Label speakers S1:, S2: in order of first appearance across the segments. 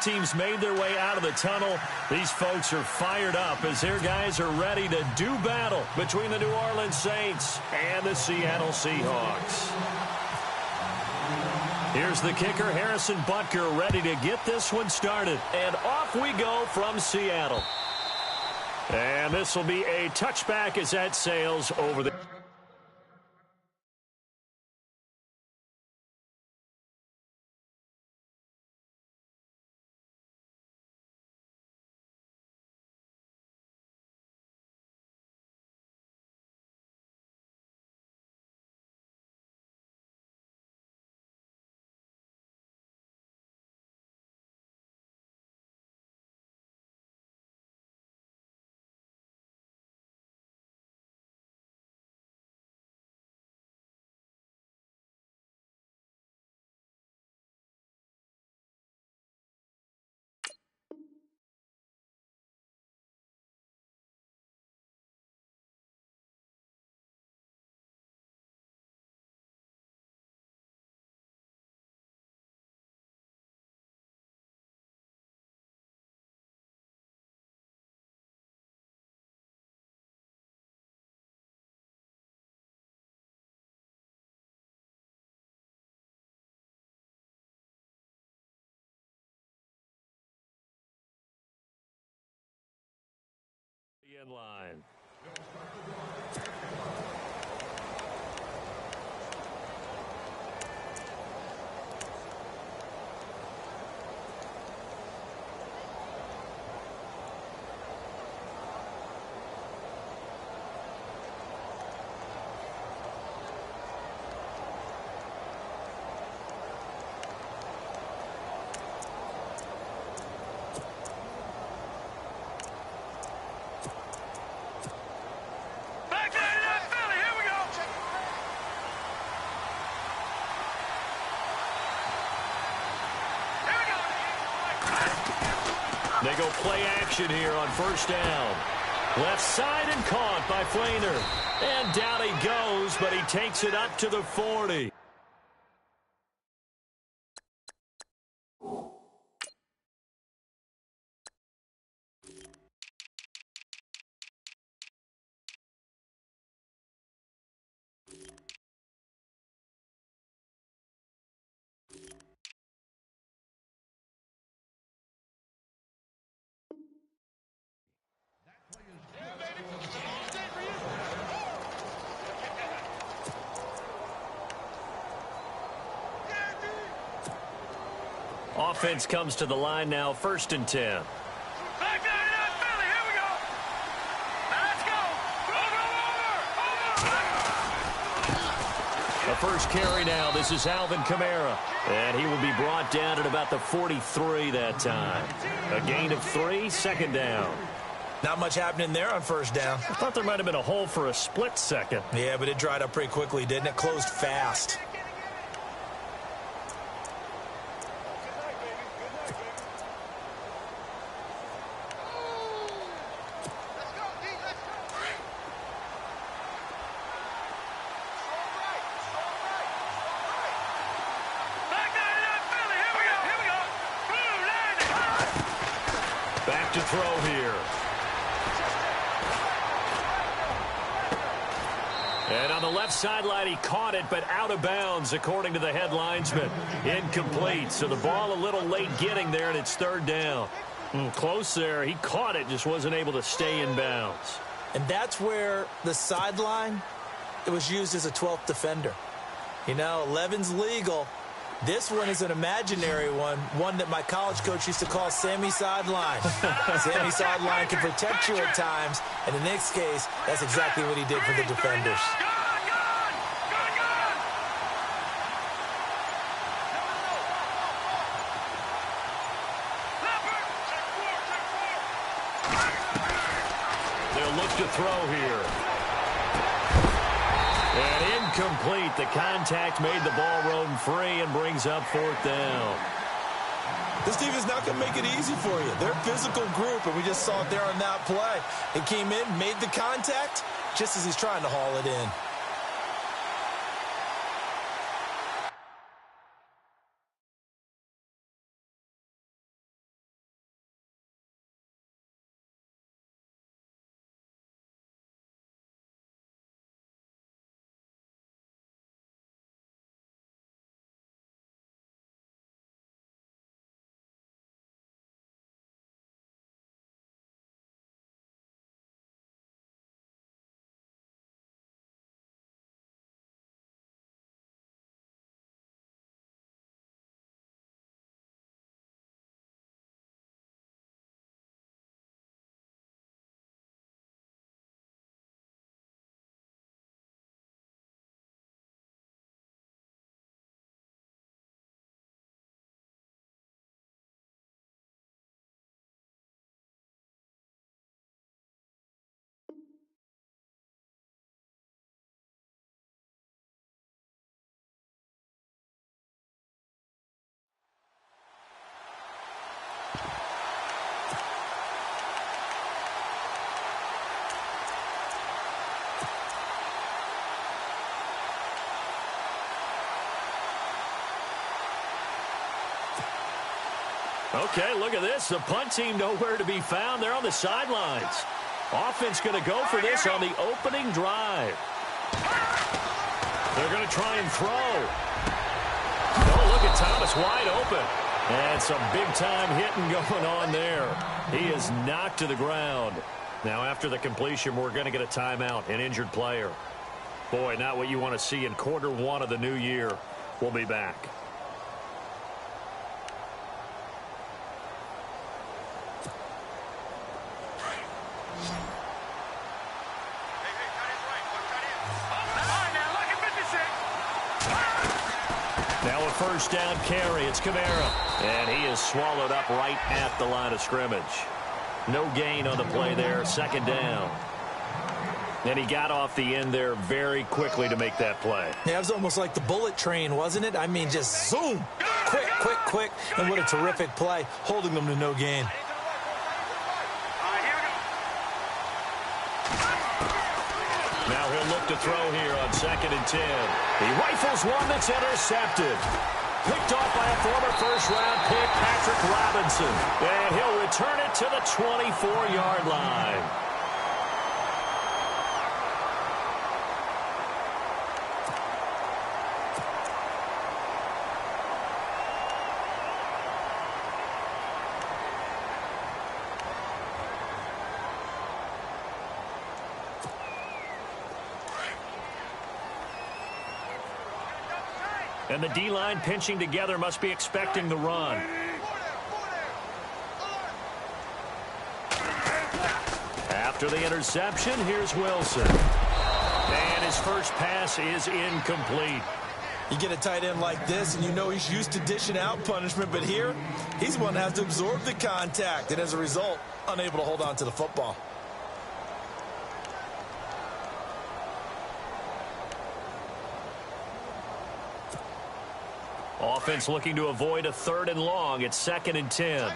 S1: Both teams made their way out of the tunnel. These folks are fired up as their guys are ready to do battle between the New Orleans Saints and the Seattle Seahawks. Here's the kicker, Harrison Butker, ready to get this one started. And off we go from Seattle. And this will be a touchback as that sails over the... In line. They go play action here on first down. Left side and caught by Flainer. And down he goes, but he takes it up to the 40. Offense comes to the line now, 1st and 10. The first carry now. This is Alvin Kamara. And he will be brought down at about the 43 that time. A gain of 3, 2nd down.
S2: Not much happening there on first down.
S1: I thought there might have been a hole for a split second.
S2: Yeah, but it dried up pretty quickly, didn't it? Closed fast.
S1: Back to throw here. And on the left sideline, he caught it, but out of bounds, according to the head linesman. Incomplete, so the ball a little late getting there, and it's 3rd down. Close there. He caught it, just wasn't able to stay in bounds.
S2: And that's where the sideline, it was used as a 12th defender. You know, 11's legal. This one is an imaginary one that my college coach used to call Sammy Sideline. Sammy Sideline can protect you at times, and in this case, that's exactly what he did for the defenders.
S1: They'll look to throw here. And incomplete. The contact made the ball roam free and brings up 4th down.
S2: This team is not going to make it easy for you. They're a physical group, and we just saw it there on that play. He came in, made the contact, just as he's trying to haul it in.
S1: Okay, look at this. The punt team nowhere to be found. They're on the sidelines. Offense going to go for this on the opening drive. They're going to try and throw. Oh, look at Thomas wide open. And some big-time hitting going on there. He is knocked to the ground. Now, after the completion, we're going to get a timeout, an injured player. Boy, not what you want to see in quarter one of the new year. We'll be back. Now a first down carry. It's Kamara. And he is swallowed up right at the line of scrimmage. No gain on the play there. Second down. And he got off the end there very quickly to make that play.
S2: Yeah, it was almost like the bullet train, wasn't it? I mean, just zoom. Quick, quick, quick. And what a terrific play, holding them to no gain.
S1: Now he'll look to throw here on 2nd and 10. He rifles one that's intercepted. Picked off by a former first-round pick, Patrick Robinson. And he'll return it to the 24-yard line. And the D-line pinching together must be expecting the run. After the interception, here's Wilson. And his first pass is incomplete.
S2: You get a tight end like this, and you know he's used to dishing out punishment, but here, he's the one that has to absorb the contact, and as a result, unable to hold on to the football.
S1: Offense looking to avoid a 3rd and long. It's 2nd and 10.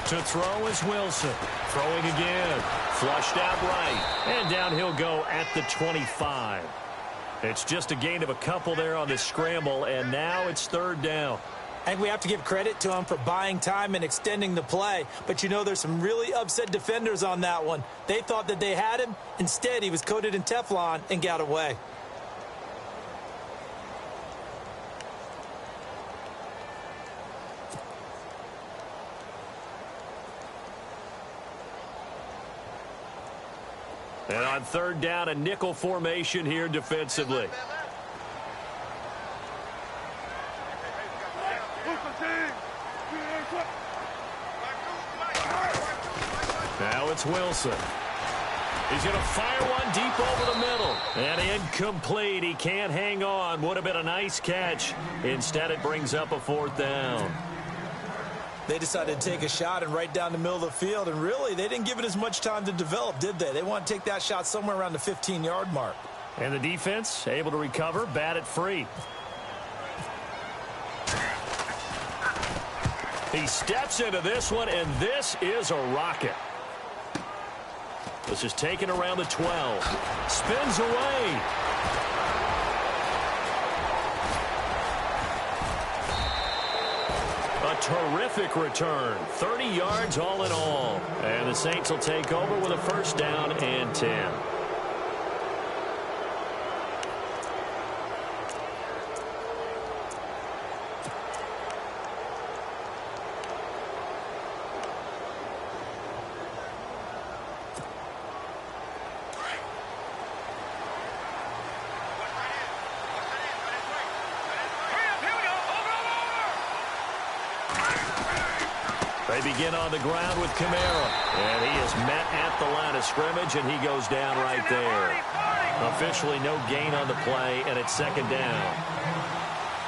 S1: To throw is Wilson. Throwing again. Flushed out right. And down he'll go at the 25. It's just a gain of a couple there on the scramble, and now it's 3rd down.
S2: I think we have to give credit to him for buying time and extending the play. But you know there's some really upset defenders on that one. They thought that they had him. Instead, he was coated in Teflon and got away.
S1: And on 3rd down, a nickel formation here defensively. Now it's Wilson. He's going to fire one deep over the middle. And incomplete. He can't hang on. Would have been a nice catch. Instead, it brings up a 4th down.
S2: They decided to take a shot and right down the middle of the field. And really, they didn't give it as much time to develop, did they? They want to take that shot somewhere around the 15-yard mark.
S1: And the defense able to recover, bat it free. He steps into this one, and this is a rocket. This is taken around the 12. Spins away. A terrific return. 30 yards all in all. And the Saints will take over with a 1st down and 10. They begin on the ground with Kamara. And he is met at the line of scrimmage, and he goes down right there. Officially no gain on the play, and it's 2nd down.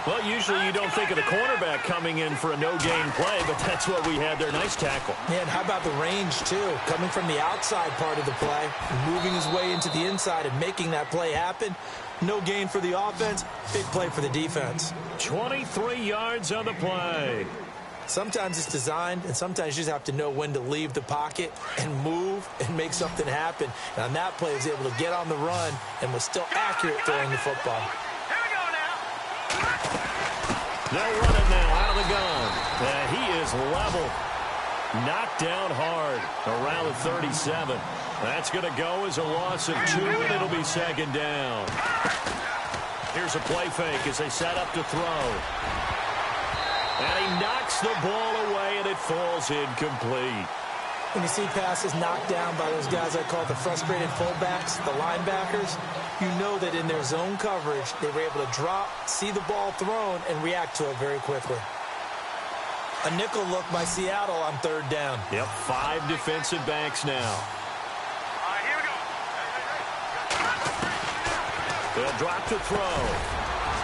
S1: Well, usually you don't think of the cornerback coming in for a no-gain play, but that's what we had there. Nice tackle.
S2: Yeah, and how about the range, too? Coming from the outside part of the play, moving his way into the inside and making that play happen. No gain for the offense, big play for the defense.
S1: 23 yards on the play.
S2: Sometimes it's designed, and sometimes you just have to know when to leave the pocket and move and make something happen. And on that play, he was able to get on the run and was still accurate throwing the football.
S3: Here we go now.
S1: They'll run it now out of the gun. And he is level. Knocked down hard around the 37. That's going to go as a loss of 2, and it'll be second down. Here's a play fake as they set up to throw. And he knocks the ball away, and it falls incomplete.
S2: When you see passes knocked down by those guys I call the frustrated fullbacks, the linebackers, you know that in their zone coverage, they were able to drop, see the ball thrown, and react to it very quickly. A nickel look by Seattle on third down.
S1: Yep, 5 defensive backs now.
S3: All right, here we go.
S1: They'll drop to throw.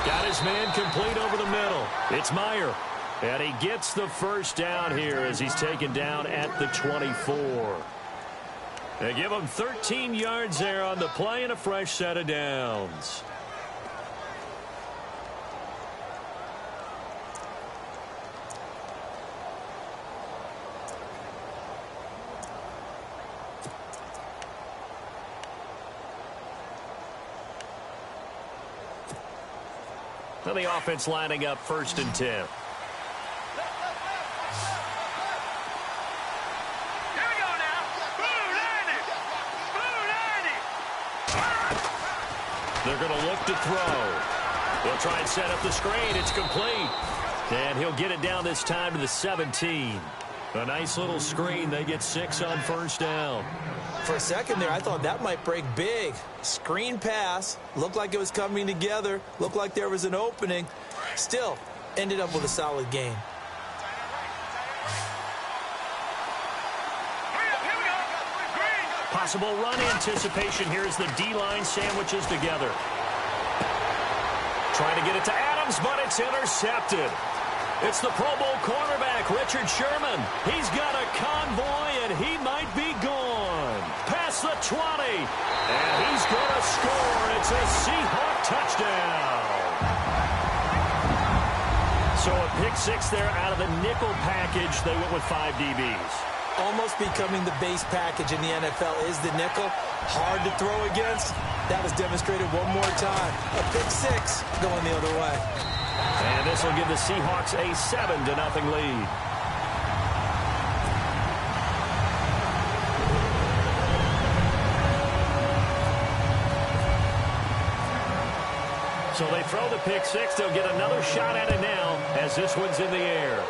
S1: Got his man complete over the middle. It's Meyer. And he gets the first down here as he's taken down at the 24. They give him 13 yards there on the play and a fresh set of downs. Now the offense lining up 1st and 10.
S3: Here we go now. Boom, 90.
S1: They're going to look to throw. They'll try and set up the screen. It's complete. And he'll get it down this time to the 17. A nice little screen. They get 6 on 1st down.
S2: For a second there, I thought that might break big. Screen pass. Looked like it was coming together. Looked like there was an opening. Still, ended up with a solid gain.
S1: Possible run anticipation here as the D-line sandwiches together. Trying to get it to Adams, but it's intercepted. It's the Pro Bowl cornerback, Richard Sherman. He's got a convoy, and he might be gone. Past the 20, and he's going to score. It's a Seahawk touchdown. So a pick 6 there out of the nickel package. They went with 5 DBs.
S2: Almost becoming the base package in the NFL is the nickel. Hard to throw against. That was demonstrated one more time. A pick 6 going the other way.
S1: And this will give the Seahawks a 7-0 lead. So they throw the pick 6. They'll get another shot at it now as this one's in the air.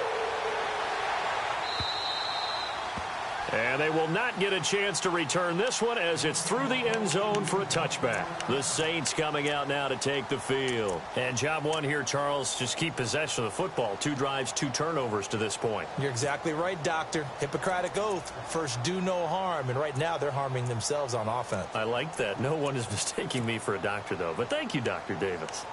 S1: And they will not get a chance to return this one as it's through the end zone for a touchback. The Saints coming out now to take the field. And job 1 here, Charles, just keep possession of the football. 2 drives, 2 turnovers to this point.
S2: You're exactly right, Doctor. Hippocratic oath. First, do no harm. And right now, they're harming themselves on offense.
S1: I like that. No one is mistaking me for a doctor, though. But thank you, Dr. Davis.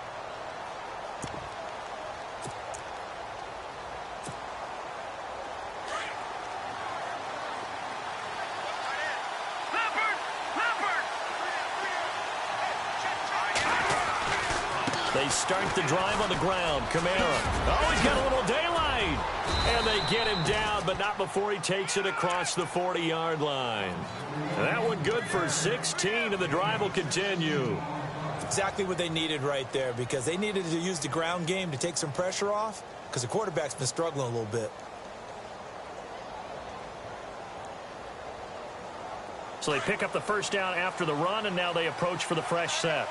S1: They start the drive on the ground. Kamara. Oh, he's got a little daylight. And they get him down, but not before he takes it across the 40-yard line. That one good for 16, and the drive will continue.
S2: Exactly what they needed right there, because they needed to use the ground game to take some pressure off, because the quarterback's been struggling a little bit.
S1: So they pick up the first down after the run, and now they approach for the fresh set.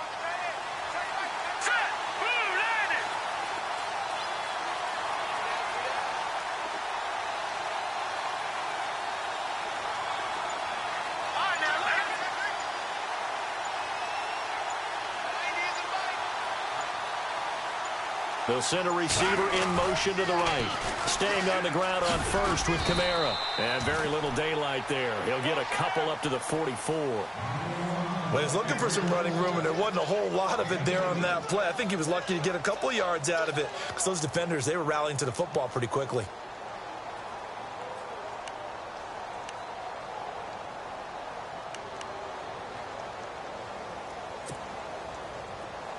S1: They'll send a receiver in motion to the right. Staying on the ground on first with Kamara. And very little daylight there. He'll get a couple up to the 44.
S2: Well, he's looking for some running room, and there wasn't a whole lot of it there on that play. I think he was lucky to get a couple yards out of it, because those defenders, they were rallying to the football pretty quickly.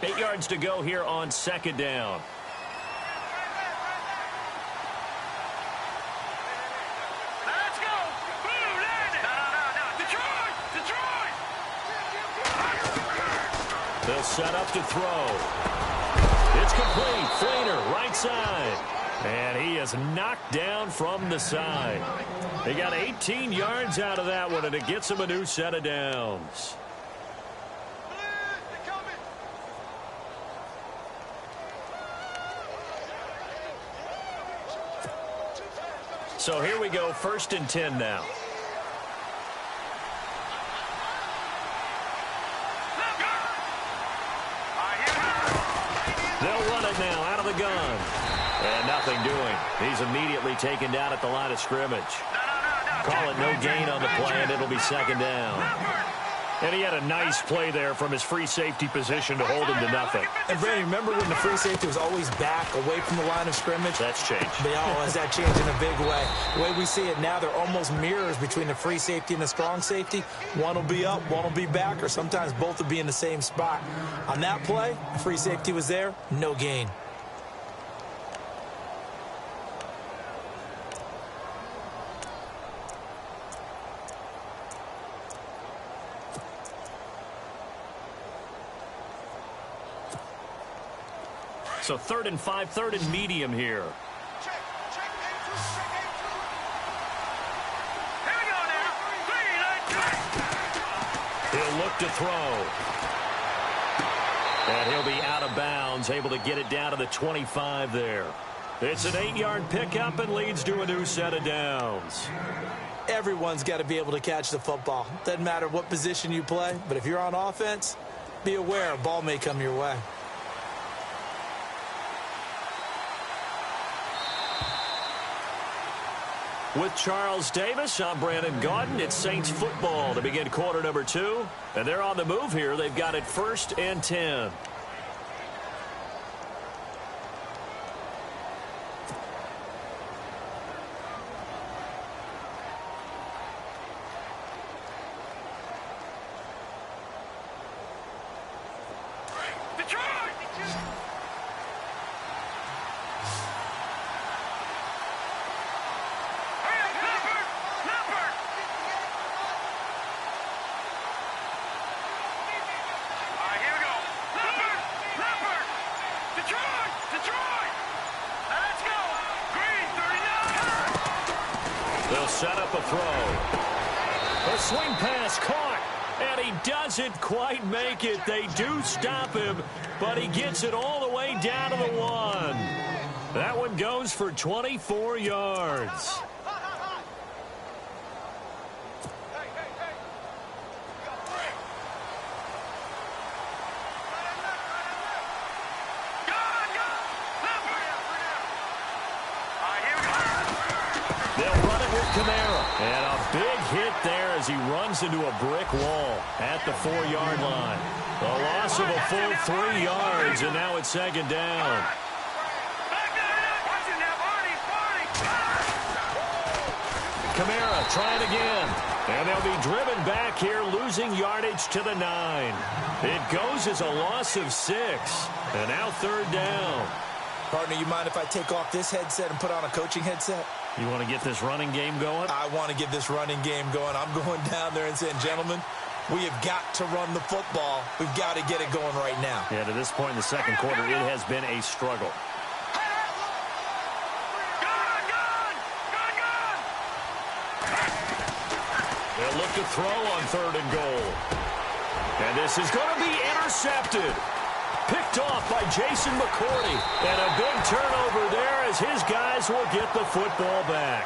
S1: Eight yards to go here on second down. They'll set up to throw. It's complete. Flainer, right side. And he is knocked down from the side. They got 18 yards out of that one, and it gets him a new set of downs. So here we go, 1st and 10 now. They'll run it now out of the gun. And nothing doing. He's immediately taken down at the line of scrimmage. Call it no gain on the play, and it'll be 2nd down. And he had a nice play there from his free safety position to hold him to nothing.
S2: And, Brandon, remember when the free safety was always back, away from the line of scrimmage?
S1: That's changed.
S2: Has that changed in a big way? The way we see it now, they're almost mirrors between the free safety and the strong safety. One will be up, one will be back, or sometimes both will be in the same spot. On that play, the free safety was there, no gain.
S1: So 3rd and 5, 3rd and medium here. He'll look to throw. And he'll be out of bounds, able to get it down to the 25 there. It's an 8-yard pickup and leads to a new set of downs.
S2: Everyone's got to be able to catch the football. Doesn't matter what position you play, but if you're on offense, be aware a ball may come your way.
S1: With Charles Davis, I'm Brandon Gaudin. It's Saints football to begin quarter number 2. And they're on the move here. They've got it 1st and 10. Set up a throw. A swing pass caught, and he doesn't quite make it. They do stop him, but he gets it all the way down to the 1. That one goes for 24 yards. And a big hit there as he runs into a brick wall at the 4-yard line. The loss of a full 3 yards, and now it's 2nd down. Kamara trying again. And they'll be driven back here, losing yardage to the 9. It goes as a loss of 6. And now 3rd down.
S2: Partner, you mind if I take off this headset and put on a coaching headset?
S1: You want to get this running game going?
S2: I want to get this running game going. I'm going down there and saying, gentlemen, we have got to run the football. We've got to get it going right now.
S1: Yeah, to this point in the 2nd quarter, it has been a struggle. They'll look to throw on 3rd and goal. And this is going to be intercepted. Picked off by Jason McCourty. And a big turnover there as his guys will get the football back.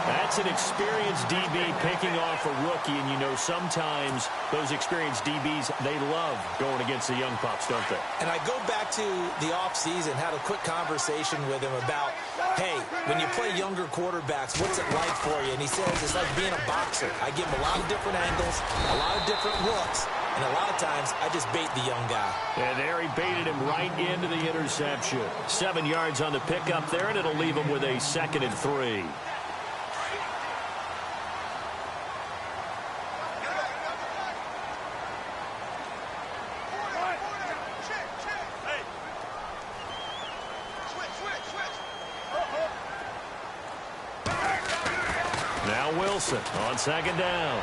S1: That's an experienced DB picking off a rookie, and you know sometimes those experienced DBs, they love going against the young pups, don't they?
S2: And I go back to the offseason, had a quick conversation with him about, hey, when you play younger quarterbacks, what's it like for you? And he says it's like being a boxer. I give him a lot of different angles, a lot of different looks, and a lot of times I just bait the young guy.
S1: And there he baited him right into the interception. 7 yards on the pickup there, and it'll leave him with a 2nd and 3. Now Wilson on 2nd down.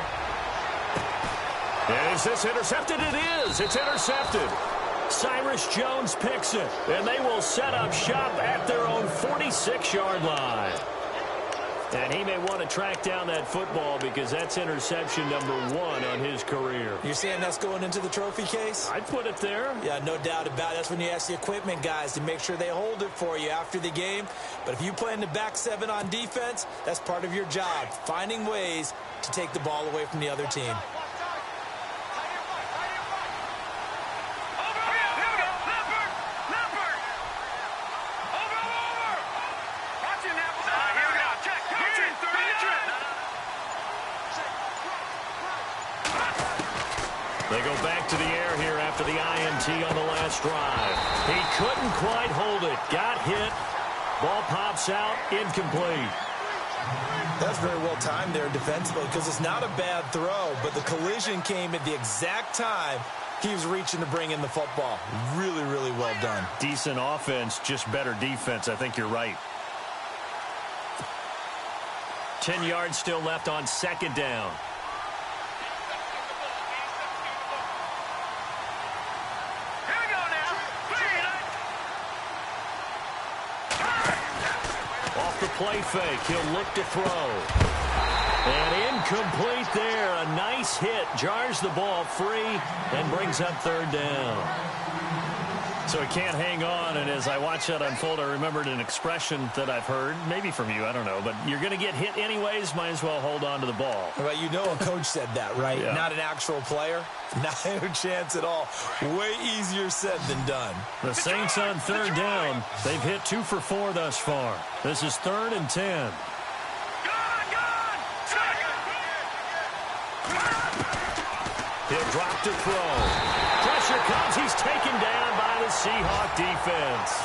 S1: And is this intercepted? It is. It's intercepted. Cyrus Jones picks it, and they will set up shop at their own 46-yard line. And he may want to track down that football because that's interception number 1 on his career.
S2: You're saying that's going into the trophy case?
S1: I'd put it there.
S2: Yeah, no doubt about it. That's when you ask the equipment guys to make sure they hold it for you after the game. But if you play in the back 7 on defense, that's part of your job, finding ways to take the ball away from the other team.
S1: They go back to the air here after the INT on the last drive. He couldn't quite hold it. Got hit. Ball pops out. Incomplete.
S2: That's very well timed there defensively because it's not a bad throw, but the collision came at the exact time he was reaching to bring in the football. Really, really well done.
S1: Decent offense, just better defense. I think you're right. 10 yards still left on second down. Off the play fake, he'll look to throw. And incomplete there. A nice hit. Jars the ball free and brings up third down. So he can't hang on, and as I watch that unfold, I remembered an expression that I've heard, maybe from you, I don't know, but you're going to get hit anyways, might as well hold on to the ball.
S2: Well, you know a coach said that, right?
S1: Yeah.
S2: Not an actual player. Not a chance at all. Way easier said than done.
S1: The Saints on third down. They've hit 2 for 4 thus far. This is 3rd and 10. He'll drop to throw. Pressure comes. He's taken down by the Seahawk defense.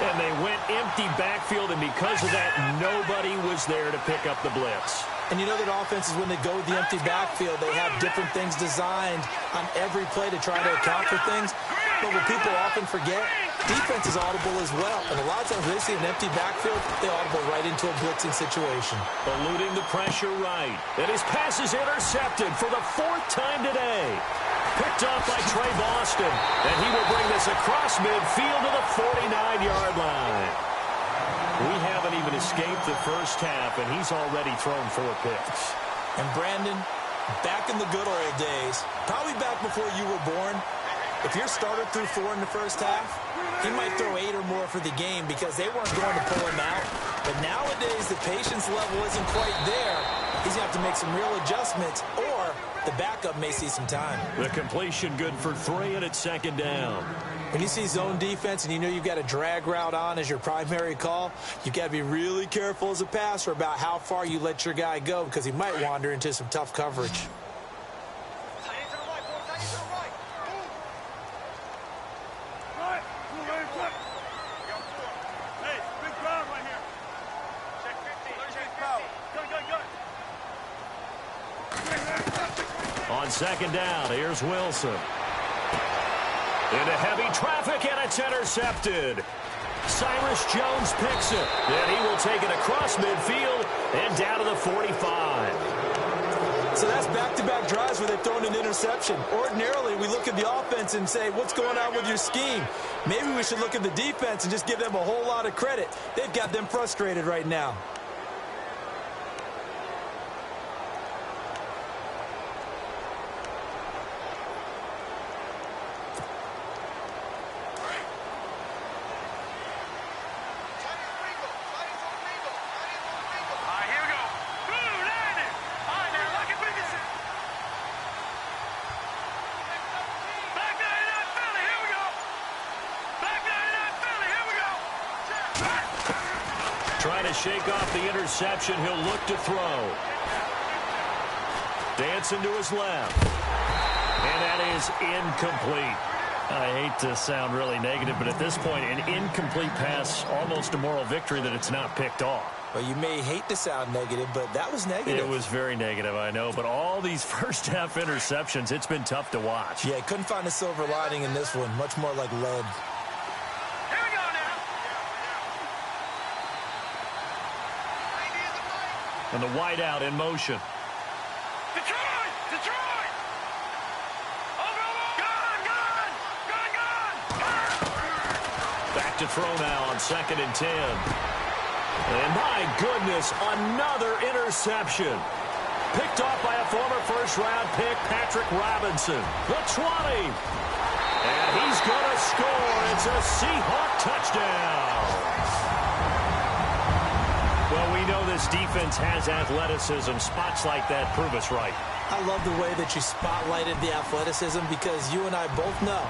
S1: And they went empty backfield, and because of that, nobody was there to pick up the blitz.
S2: And you know that offenses, when they go with the empty backfield, they have different things designed on every play to try to account for things. But what people often forget, defense is audible as well. And a lot of times when they see an empty backfield, they audible right into a blitzing situation.
S1: Eluding the pressure right. And his pass is intercepted for the 4th time today. Picked off by Trey Boston. And he will bring this across midfield to the 49-yard line. We haven't even escaped the first half, and he's already thrown 4 picks.
S2: And Brandon, back in the good old days, probably back before you were born, if your starter threw 4 in the first half, he might throw 8 or more for the game because they weren't going to pull him out. But nowadays, the patience level isn't quite there. He's going to have to make some real adjustments, or the backup may see some time.
S1: The completion good for 3, and it's 2nd down.
S2: When you see zone defense and you know you've got a drag route on as your primary call, you've got to be really careful as a passer about how far you let your guy go because he might wander into some tough coverage.
S1: On 2nd down, here's Wilson. Into heavy traffic, and it's intercepted. Cyrus Jones picks it, and he will take it across midfield and down to the 45.
S2: So that's back-to-back drives where they've thrown an interception. Ordinarily, we look at the offense and say, what's going on with your scheme? Maybe we should look at the defense and just give them a whole lot of credit. They've got them frustrated right now.
S1: Trying to shake off the interception. He'll look to throw. Dancing to his left. And that is incomplete. I hate to sound really negative, but at this point, an incomplete pass, almost a moral victory that it's not picked off.
S2: Well, you may hate to sound negative, but that was negative.
S1: It was very negative, I know. But all these first-half interceptions, it's been tough to watch.
S2: Yeah, couldn't find a silver lining in this one. Much more like lead.
S1: And the wideout in motion.
S3: Detroit! Detroit!
S1: to throw now on 2nd and 10. And my goodness, another interception. Picked off by a former first-round pick, Patrick Robinson. The 20. And he's going to score. It's a Seahawk touchdown. Well, we know this defense has athleticism. Spots like that prove us right.
S2: I love the way that you spotlighted the athleticism because you and I both know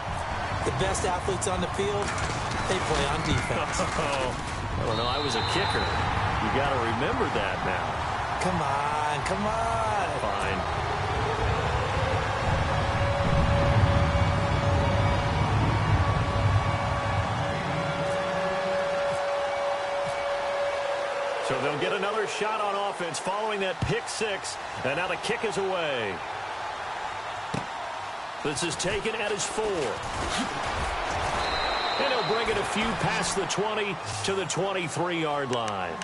S2: the best athletes on the field, they play on defense.
S1: I don't know. I was a kicker. You got to remember that now.
S2: Come on, come on.
S1: Fine. So they'll get another shot on offense following that pick six. And now the kick is away. This is taken at his 4. And he'll bring it a few past the 20 to the 23-yard line.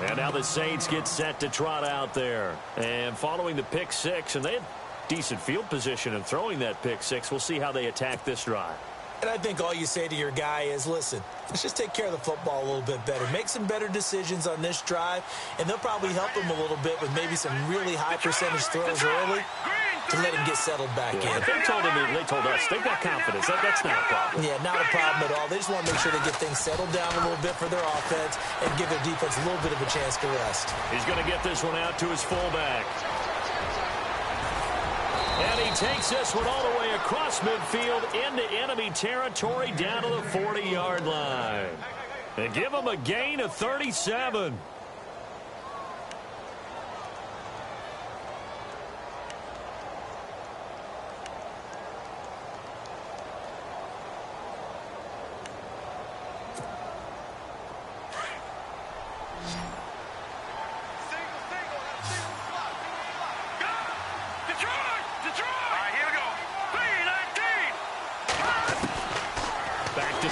S1: And now the Saints get set to trot out there. And following the pick six, and they had decent field position in throwing that pick six. We'll see how they attack this drive.
S2: And I think all you say to your guy is, listen, let's just take care of the football a little bit better. Make some better decisions on this drive, and they'll probably help him a little bit with maybe some really high percentage throws early to let him get settled back in.
S1: They told us they've got confidence. That's not a problem.
S2: Yeah, not a problem at all. They just want to make sure they get things settled down a little bit for their offense and give their defense a little bit of a chance to rest.
S1: He's going to get this one out to his fullback. And he takes this one all the way across midfield into enemy territory down to the 40-yard line. And give him a gain of 37.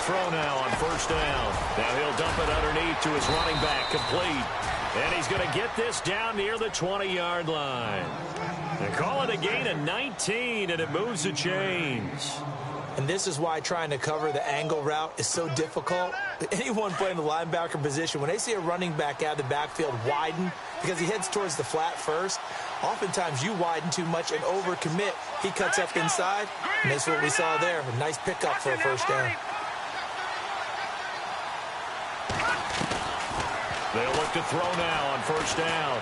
S1: Throw now on first down. Now he'll dump it underneath to his running back, complete. And he's going to get this down near the 20-yard line. They call it a gain of 19, and it moves the chains.
S2: And this is why trying to cover the angle route is so difficult. Anyone playing the linebacker position, when they see a running back out of the backfield widen because he heads towards the flat first, oftentimes you widen too much and overcommit. He cuts up inside, and that's what we saw there. A nice pickup for a first down.
S1: They'll look to throw now on first down.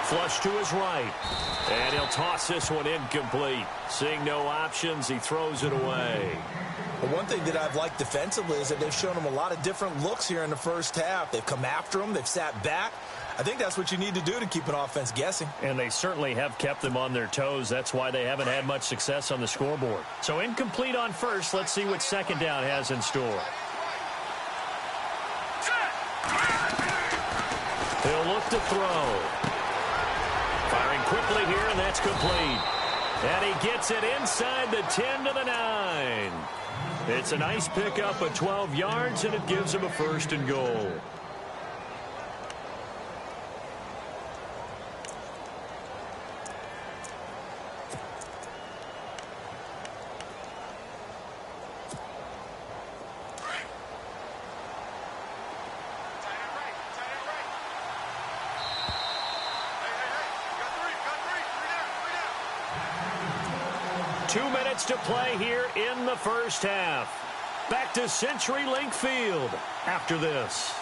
S1: Flush to his right. And he'll toss this one incomplete. Seeing no options, he throws it away.
S2: Well, one thing that I've liked defensively is that they've shown him a lot of different looks here in the first half. They've come after him. They've sat back. I think that's what you need to do to keep an offense guessing.
S1: And they certainly have kept them on their toes. That's why they haven't had much success on the scoreboard. So incomplete on first. Let's see what second down has in store. He'll look to throw. Firing quickly here, and that's complete. And he gets it inside the 10 to the 9. It's a nice pickup of 12 yards, and it gives him a first and goal. To play here in the first half. Back to CenturyLink Field after this.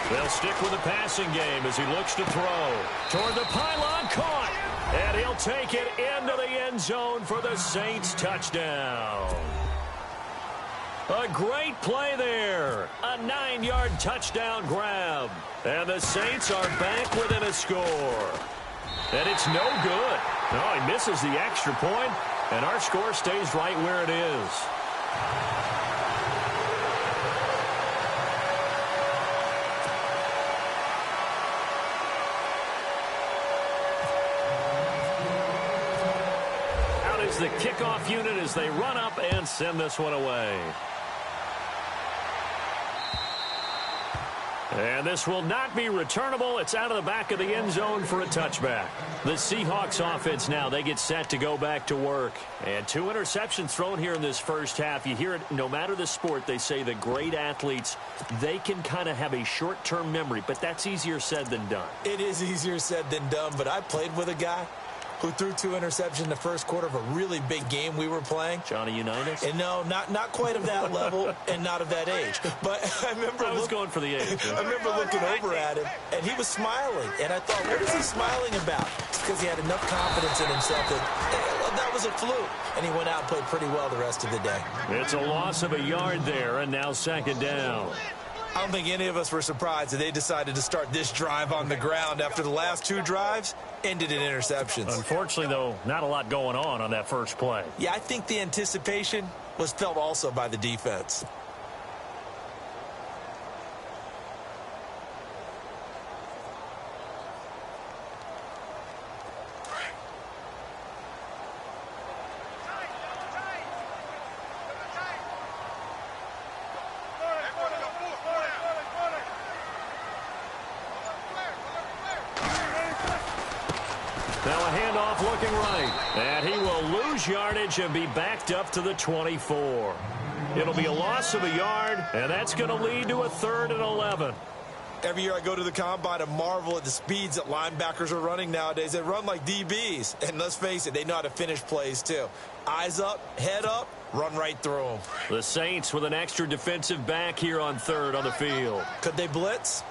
S1: They'll stick with the passing game as he looks to throw. Toward the pylon, caught. And he'll take it into the end zone for the Saints touchdown. A great play there. A 9-yard touchdown grab. And the Saints are back within a score. And it's no good. No, he misses the extra point, and our score stays right where it is. The kickoff unit as they run up and send this one away. And this will not be returnable. It's out of the back of the end zone for a touchback. The Seahawks offense now, they get set to go back to work. And 2 interceptions thrown here in this first half. You hear it, no matter the sport, they say the great athletes, they can kind of have a short-term memory, but that's easier said than done.
S2: It is easier said than done, but I played with a guy who threw 2 interceptions in the first quarter of a really big game we were playing.
S1: Johnny Unitas?
S2: And no, not quite of that level and not of that age. But I was
S1: going for the age.
S2: I remember looking over at him, and he was smiling. And I thought, what is he smiling about? It's because he had enough confidence in himself that was a fluke. And he went out and played pretty well the rest of the day.
S1: It's a loss of a yard there, and now second down.
S2: I don't think any of us were surprised that they decided to start this drive on the ground after the last 2 drives ended in interceptions.
S1: Unfortunately, though, not a lot going on that first play.
S2: Yeah, I think the anticipation was felt also by the defense.
S1: Now a handoff looking right. And he will lose yardage and be backed up to the 24. It'll be a loss of a yard, and that's going to lead to a 3rd and 11.
S2: Every year I go to the combine and marvel at the speeds that linebackers are running nowadays. They run like DBs. And let's face it, they know how to finish plays too. Eyes up, head up, run right through them.
S1: The Saints with an extra defensive back here on 3rd on the field.
S2: Could they blitz?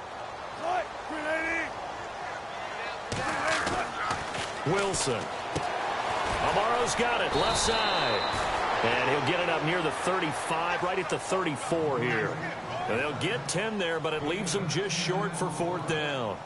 S1: Wilson. Amaro's got it, left side. And he'll get it up near the 35, right at the 34 here. And they'll get 10 there, but it leaves them just short for 4th down.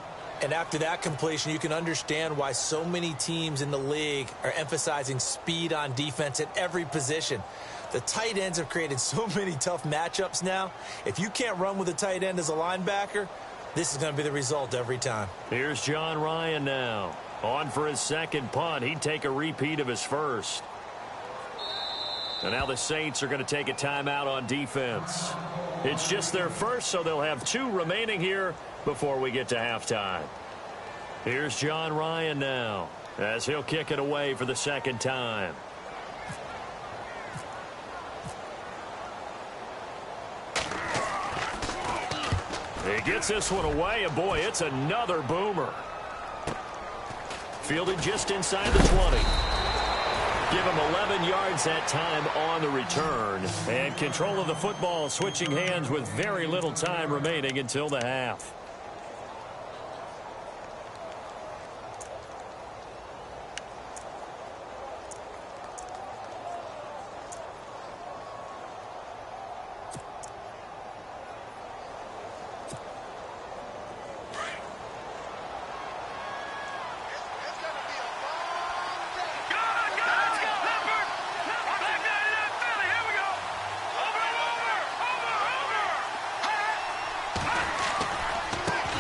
S2: And after that completion, you can understand why so many teams in the league are emphasizing speed on defense at every position. The tight ends have created so many tough matchups now. If you can't run with a tight end as a linebacker, this is going to be the result every time.
S1: Here's John Ryan now. On for his second punt. He'd take a repeat of his first. And now the Saints are going to take a timeout on defense. It's just their first, so they'll have 2 remaining here before we get to halftime. Here's John Ryan now as he'll kick it away for the second time. He gets this one away, and boy, it's another boomer. Fielded just inside the 20. Give him 11 yards that time on the return. And control of the football switching hands with very little time remaining until the half.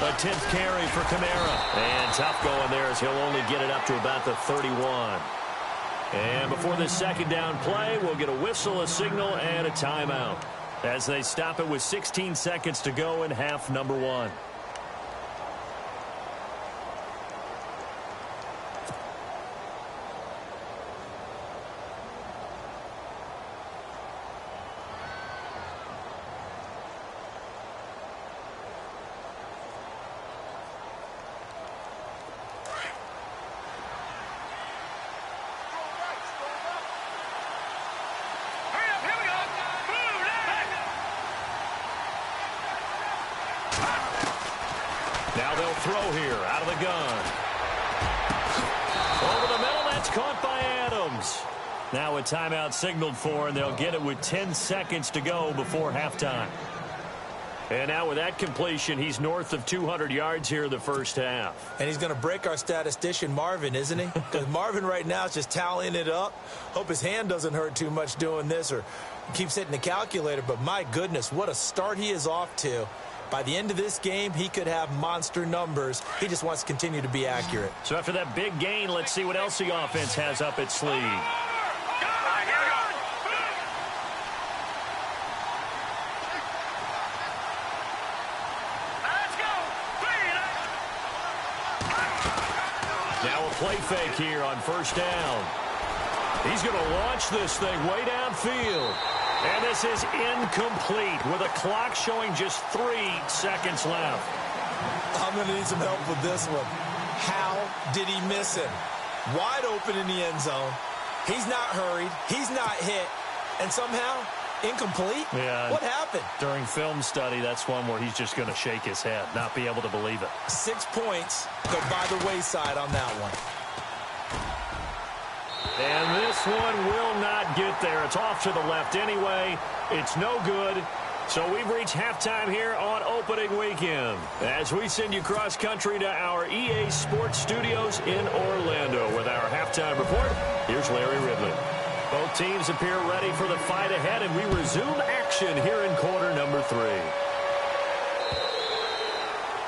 S1: A 10th carry for Kamara. And tough going there as he'll only get it up to about the 31. And before this second down play, we'll get a whistle, a signal, and a timeout as they stop it with 16 seconds to go in half number 1. Now they'll throw here out of the gun. Over the middle, that's caught by Adams. Now a timeout signaled for, and they'll get it with 10 seconds to go before halftime. And now with that completion, he's north of 200 yards here in the first half.
S2: And he's going to break our statistician, Marvin, isn't he? Because Marvin right now is just tallying it up. Hope his hand doesn't hurt too much doing this or keeps hitting the calculator. But my goodness, what a start he is off to. By the end of this game, he could have monster numbers. He just wants to continue to be accurate.
S1: So after that big gain, let's see what else the offense has up its sleeve. play fake here on first down. He's going to launch this thing way downfield. And this is incomplete with a clock showing just 3 seconds left.
S2: I'm going to need some help with this one. How did he miss him? Wide open in the end zone. He's not hurried. He's not hit. And somehow, incomplete?
S1: Yeah.
S2: What happened?
S1: During film study, that's one where he's just going to shake his head, not be able to believe it.
S2: 6 points go by the wayside on that one.
S1: And this one will not get there. It's off to the left anyway. It's no good. So we've reached halftime here on opening weekend. As we send you cross-country to our EA Sports Studios in Orlando with our halftime report, here's Larry Ridley. Both teams appear ready for the fight ahead, and we resume action here in quarter number 3.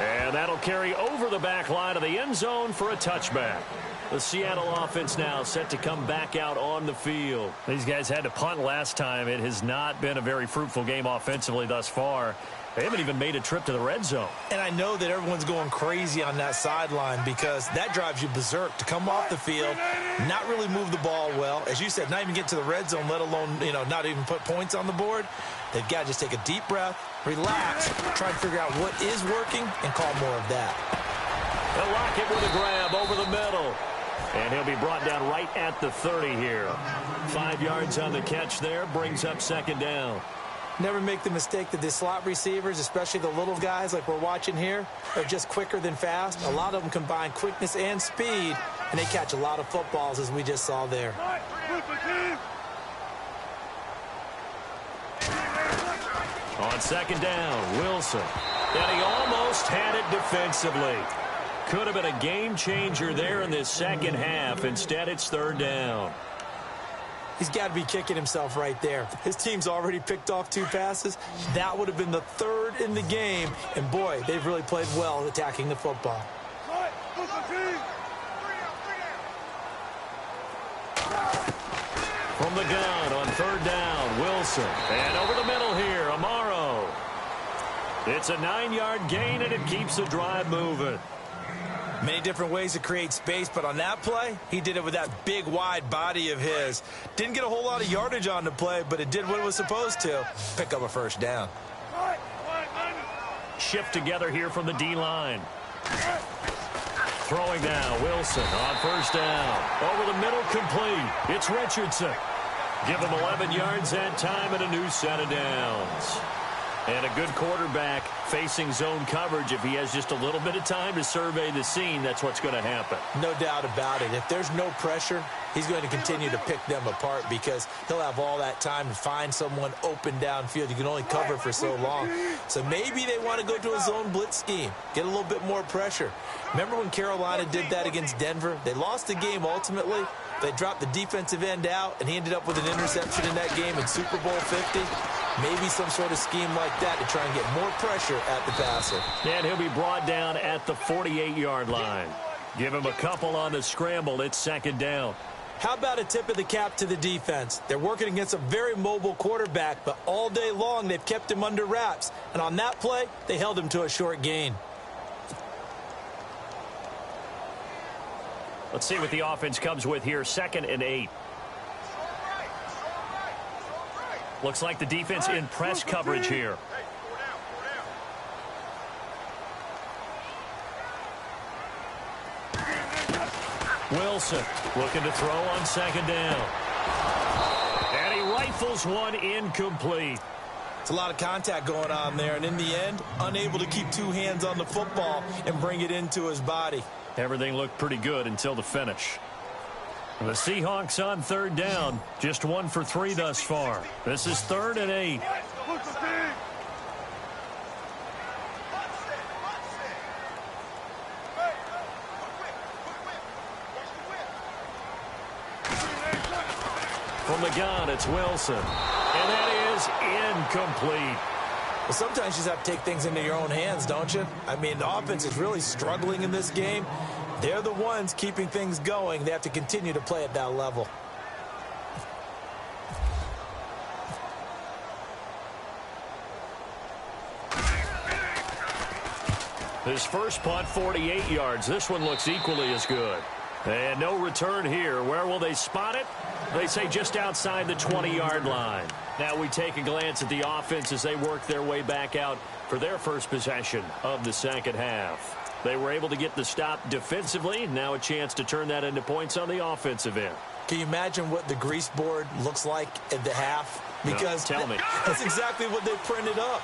S1: And that'll carry over the back line of the end zone for a touchback. The Seattle offense now set to come back out on the field. These guys had to punt last time. It has not been a very fruitful game offensively thus far. They haven't even made a trip to the red zone.
S2: And I know that everyone's going crazy on that sideline because that drives you berserk to come off the field, not really move the ball well. As you said, not even get to the red zone, let alone, not even put points on the board. They've got to just take a deep breath, relax, try and figure out what is working, and call more of that.
S1: They'll lock it with a grab over the middle. And he'll be brought down right at the 30 here. 5 yards on the catch there, brings up second down.
S2: Never make the mistake that the slot receivers, especially the little guys like we're watching here, are just quicker than fast. A lot of them combine quickness and speed, and they catch a lot of footballs, as we just saw there.
S1: On second down, Wilson. And he almost had it defensively. Could have been a game changer there in this second half. Instead, it's third down.
S2: He's got to be kicking himself right there. His team's already picked off 2 passes. That would have been the 3rd in the game. And, boy, they've really played well attacking the football.
S1: From the gun on third down, Wilson. And over the middle here, Amaro. It's a 9-yard gain, and it keeps the drive moving.
S2: Many different ways to create space, but on that play, he did it with that big, wide body of his. Didn't get a whole lot of yardage on the play, but it did what it was supposed to. Pick up a first down.
S1: Shift together here from the D-line. Throwing now, Wilson on first down. Over the middle, complete. It's Richardson. Give him 11 yards that time and a new set of downs. And a good quarterback facing zone coverage. If he has just a little bit of time to survey the scene, that's what's going to happen.
S2: No doubt about it. If there's no pressure, he's going to continue to pick them apart because he'll have all that time to find someone open downfield. You can only cover for so long. So maybe they want to go to a zone blitz scheme, get a little bit more pressure. Remember when Carolina did that against Denver? They lost the game ultimately. They dropped the defensive end out, and he ended up with an interception in that game in Super Bowl 50. Maybe some sort of scheme like that to try and get more pressure at the passer.
S1: And he'll be brought down at the 48-yard line. Give him a couple on the scramble. It's second down.
S2: How about a tip of the cap to the defense? They're working against a very mobile quarterback, but all day long they've kept him under wraps. And on that play, they held him to a short gain.
S1: Let's see what the offense comes with here. 2nd and 8. Looks like the defense in press coverage here. Wilson looking to throw on second down. And he rifles one incomplete.
S2: It's a lot of contact going on there, and in the end, unable to keep 2 hands on the football and bring it into his body.
S1: Everything looked pretty good until the finish. The Seahawks on third down, just 1 for 3 thus far. This is 3rd and 8. From the gun, it's Wilson. And that is incomplete.
S2: Well, sometimes you just have to take things into your own hands, don't you? I mean, the offense is really struggling in this game. They're the ones keeping things going. They have to continue to play at that level.
S1: His first punt, 48 yards. This one looks equally as good. And no return here. Where will they spot it? They say just outside the 20-yard line. Now we take a glance at the offense as they work their way back out for their first possession of the second half. They were able to get the stop defensively. Now a chance to turn that into points on the offensive end.
S2: Can you imagine what the grease board looks like at the half? Because
S1: no, tell me.
S2: That's exactly what they printed up.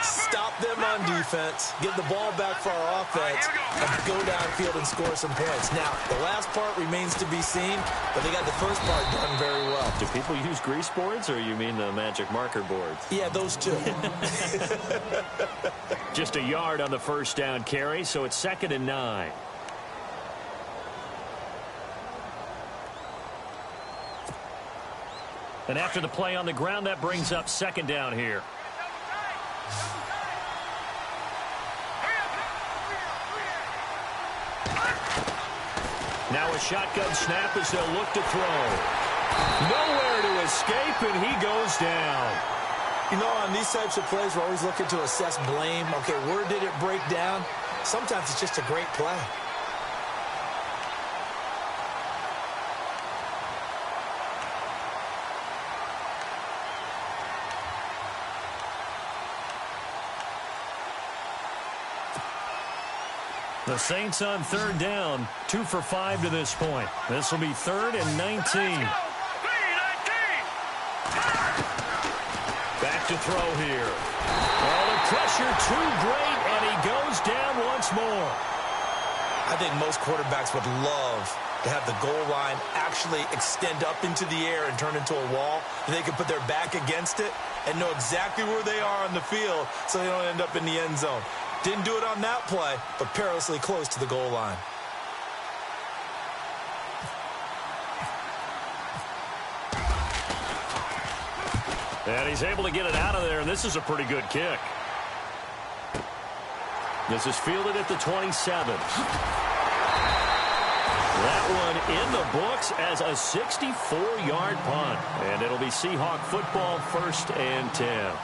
S2: Stop them on defense, get the ball back for our offense, and go downfield and score some points. Now, the last part remains to be seen, but they got the first part done very well.
S1: Do people use grease boards, or you mean the magic marker boards?
S2: Yeah, those two.
S1: Just a yard on the first down carry, so it's 2nd and 9. And after the play on the ground, that brings up 2nd down here. Now a shotgun snap as they'll look to throw. Nowhere to escape, and he goes down.
S2: You know, on these types of plays, we're always looking to assess blame. Okay, where did it break down? Sometimes it's just a great play.
S1: The Saints on 3rd down, 2 for 5 to this point. This will be 3rd and 19. Back to throw here. Oh, the pressure too great, and he goes down once more.
S2: I think most quarterbacks would love to have the goal line actually extend up into the air and turn into a wall. And they can put their back against it and know exactly where they are on the field so they don't end up in the end zone. Didn't do it on that play, but perilously close to the goal line.
S1: And he's able to get it out of there, and this is a pretty good kick. This is fielded at the 27. That one in the books as a 64-yard punt. And it'll be Seahawk football, 1st and 10.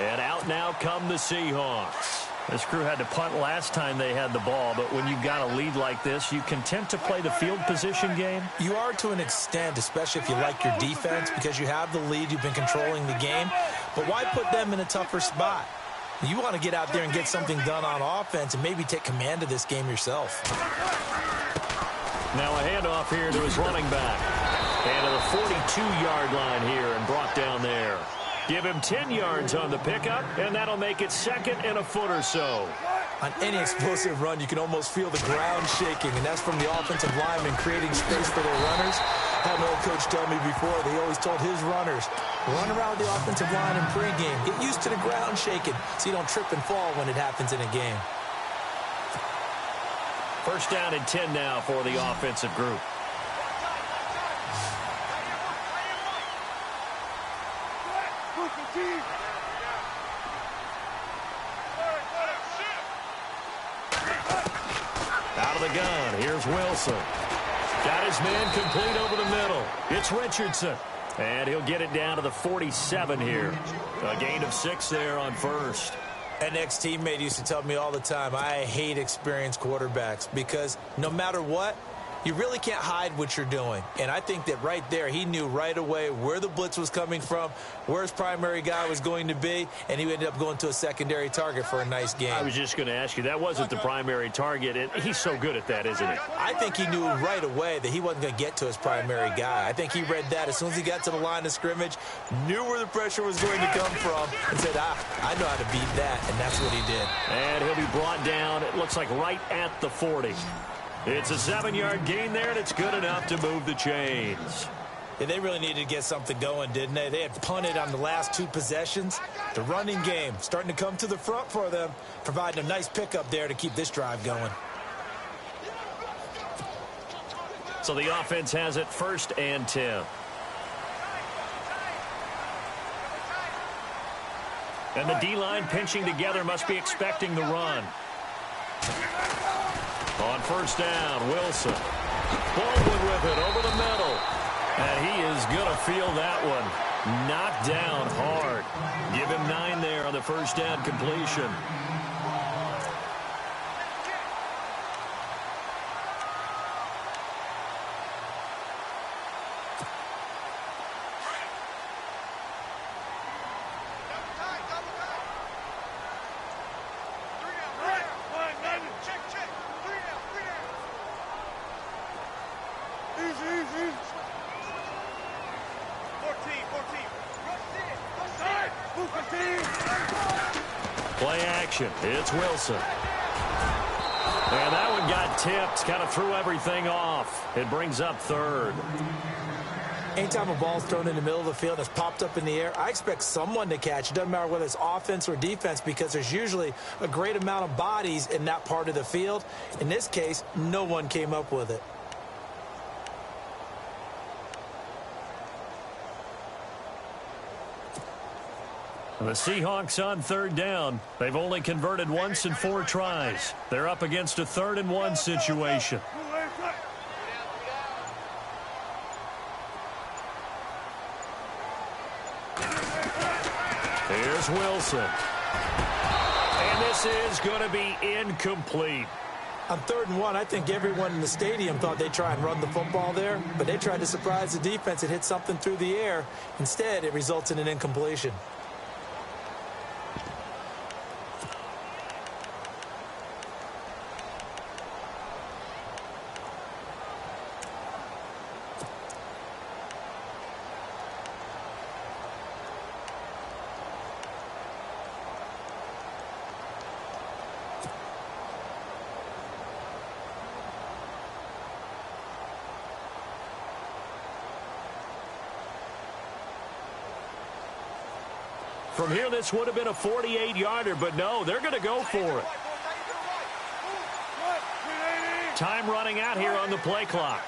S1: And out now come the Seahawks. This crew had to punt last time they had the ball, but when you've got a lead like this, you content to play the field position game?
S2: You are to an extent, especially if you like your defense, because you have the lead, you've been controlling the game. But why put them in a tougher spot? You want to get out there and get something done on offense and maybe take command of this game yourself.
S1: Now a handoff here to his running back. And to the 42-yard line here and brought down there. Give him 10 yards on the pickup, and that'll make it 2nd and a foot or so.
S2: On any explosive run, you can almost feel the ground shaking, and that's from the offensive linemen creating space for their runners. I had an old coach tell me before, they always told his runners, run around the offensive line in pregame. Get used to the ground shaking so you don't trip and fall when it happens in a game.
S1: 1st down and 10 now for the offensive group. Out of the gun, here's Wilson. Got his man complete over the middle. It's Richardson. And he'll get it down to the 47 here. A gain of 6 there on 1st.
S2: An ex-teammate used to tell me all the time, I hate experienced quarterbacks because no matter what, you really can't hide what you're doing. And I think that right there, he knew right away where the blitz was coming from, where his primary guy was going to be, and he ended up going to a secondary target for a nice game.
S1: I was just going to ask you, that wasn't the primary target, and he's so good at that, isn't he?
S2: I think he knew right away that he wasn't going to get to his primary guy. I think he read that as soon as he got to the line of scrimmage, knew where the pressure was going to come from, and said, I know how to beat that, and that's what he did.
S1: And he'll be brought down, it looks like right at the 40. It's a 7-yard gain there, and it's good enough to move the chains.
S2: Yeah, they really needed to get something going, didn't they? They had punted on the last 2 possessions. The running game starting to come to the front for them, providing a nice pickup there to keep this drive going.
S1: So the offense has it 1st and 10. And the D-line pinching together must be expecting the run. On 1st down, Wilson. Baldwin with it over the middle. And he is going to feel that one. Knocked down hard. Give him 9 there on the 1st down completion. Play action. It's Wilson. And that one got tipped. Kind of threw everything off. It brings up third.
S2: Anytime a ball's thrown in the middle of the field and it's popped up in the air, I expect someone to catch. It doesn't matter whether it's offense or defense because there's usually a great amount of bodies in that part of the field. In this case, no one came up with it.
S1: The Seahawks on third down. They've only converted once in 4 tries. They're up against a 3rd and 1 situation. Here's Wilson. And this is going to be incomplete.
S2: On 3rd and 1, I think everyone in the stadium thought they'd try and run the football there, but they tried to surprise the defense and hit something through the air. Instead, it results in an incompletion.
S1: From here, this would have been a 48-yarder, but no, they're going to go for it. Time running out here on the play clock.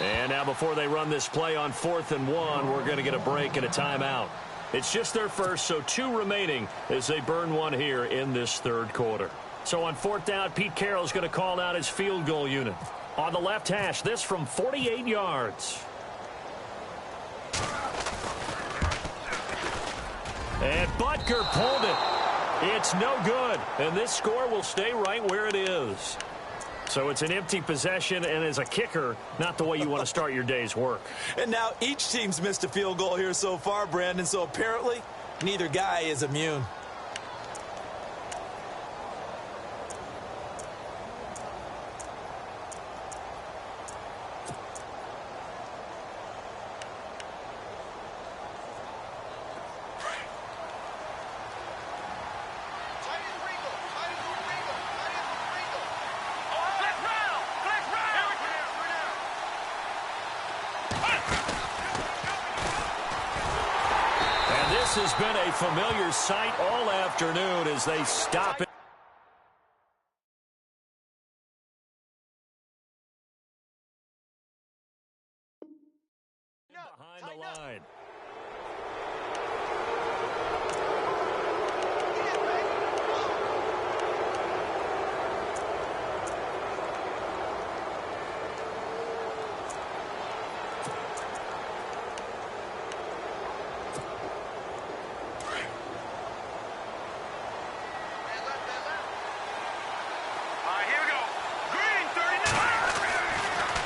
S1: And now before they run this play on 4th and 1, we're going to get a break and a timeout. It's just their first, so 2 remaining as they burn one here in this 3rd quarter. So on 4th down, Pete Carroll's going to call out his field goal unit. On the left hash, this from 48 yards. And Butker pulled it. It's no good. And this score will stay right where it is. So it's an empty possession, and as a kicker, not the way you want to start your day's work.
S2: And now each team's missed a field goal here so far, Brandon, so apparently neither guy is immune.
S1: Has been a familiar sight all afternoon as they stop it. Behind the line.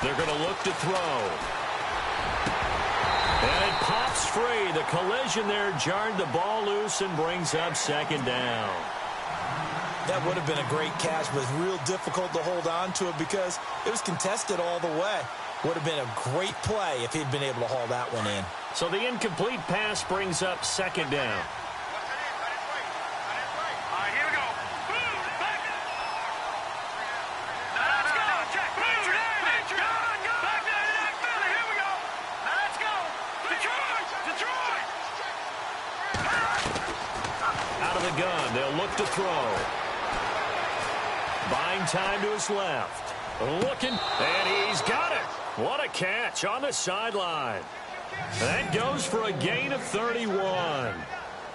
S1: They're going to look to throw. And it pops free. The collision there jarred the ball loose and brings up 2nd down.
S2: That would have been a great catch, but it's real difficult to hold on to it because it was contested all the way. Would have been a great play if he'd been able to haul that one in.
S1: So the incomplete pass brings up 2nd down. Gun. They'll look to throw. Buying time to his left. Looking, and he's got it. What a catch on the sideline. That goes for a gain of 31.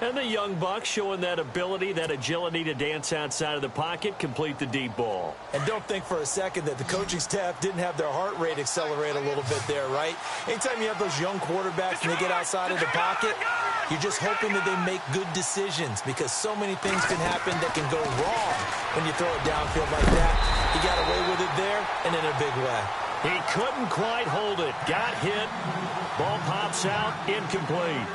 S1: And the young buck showing that ability, that agility to dance outside of the pocket, complete the deep ball.
S2: And don't think for a second that the coaching staff didn't have their heart rate accelerate a little bit there, right? Anytime you have those young quarterbacks and they get outside of the pocket, you're just hoping that they make good decisions because so many things can happen that can go wrong when you throw it downfield like that. He got away with it there and in a big way.
S1: He couldn't quite hold it. Got hit. Ball pops out. Incomplete.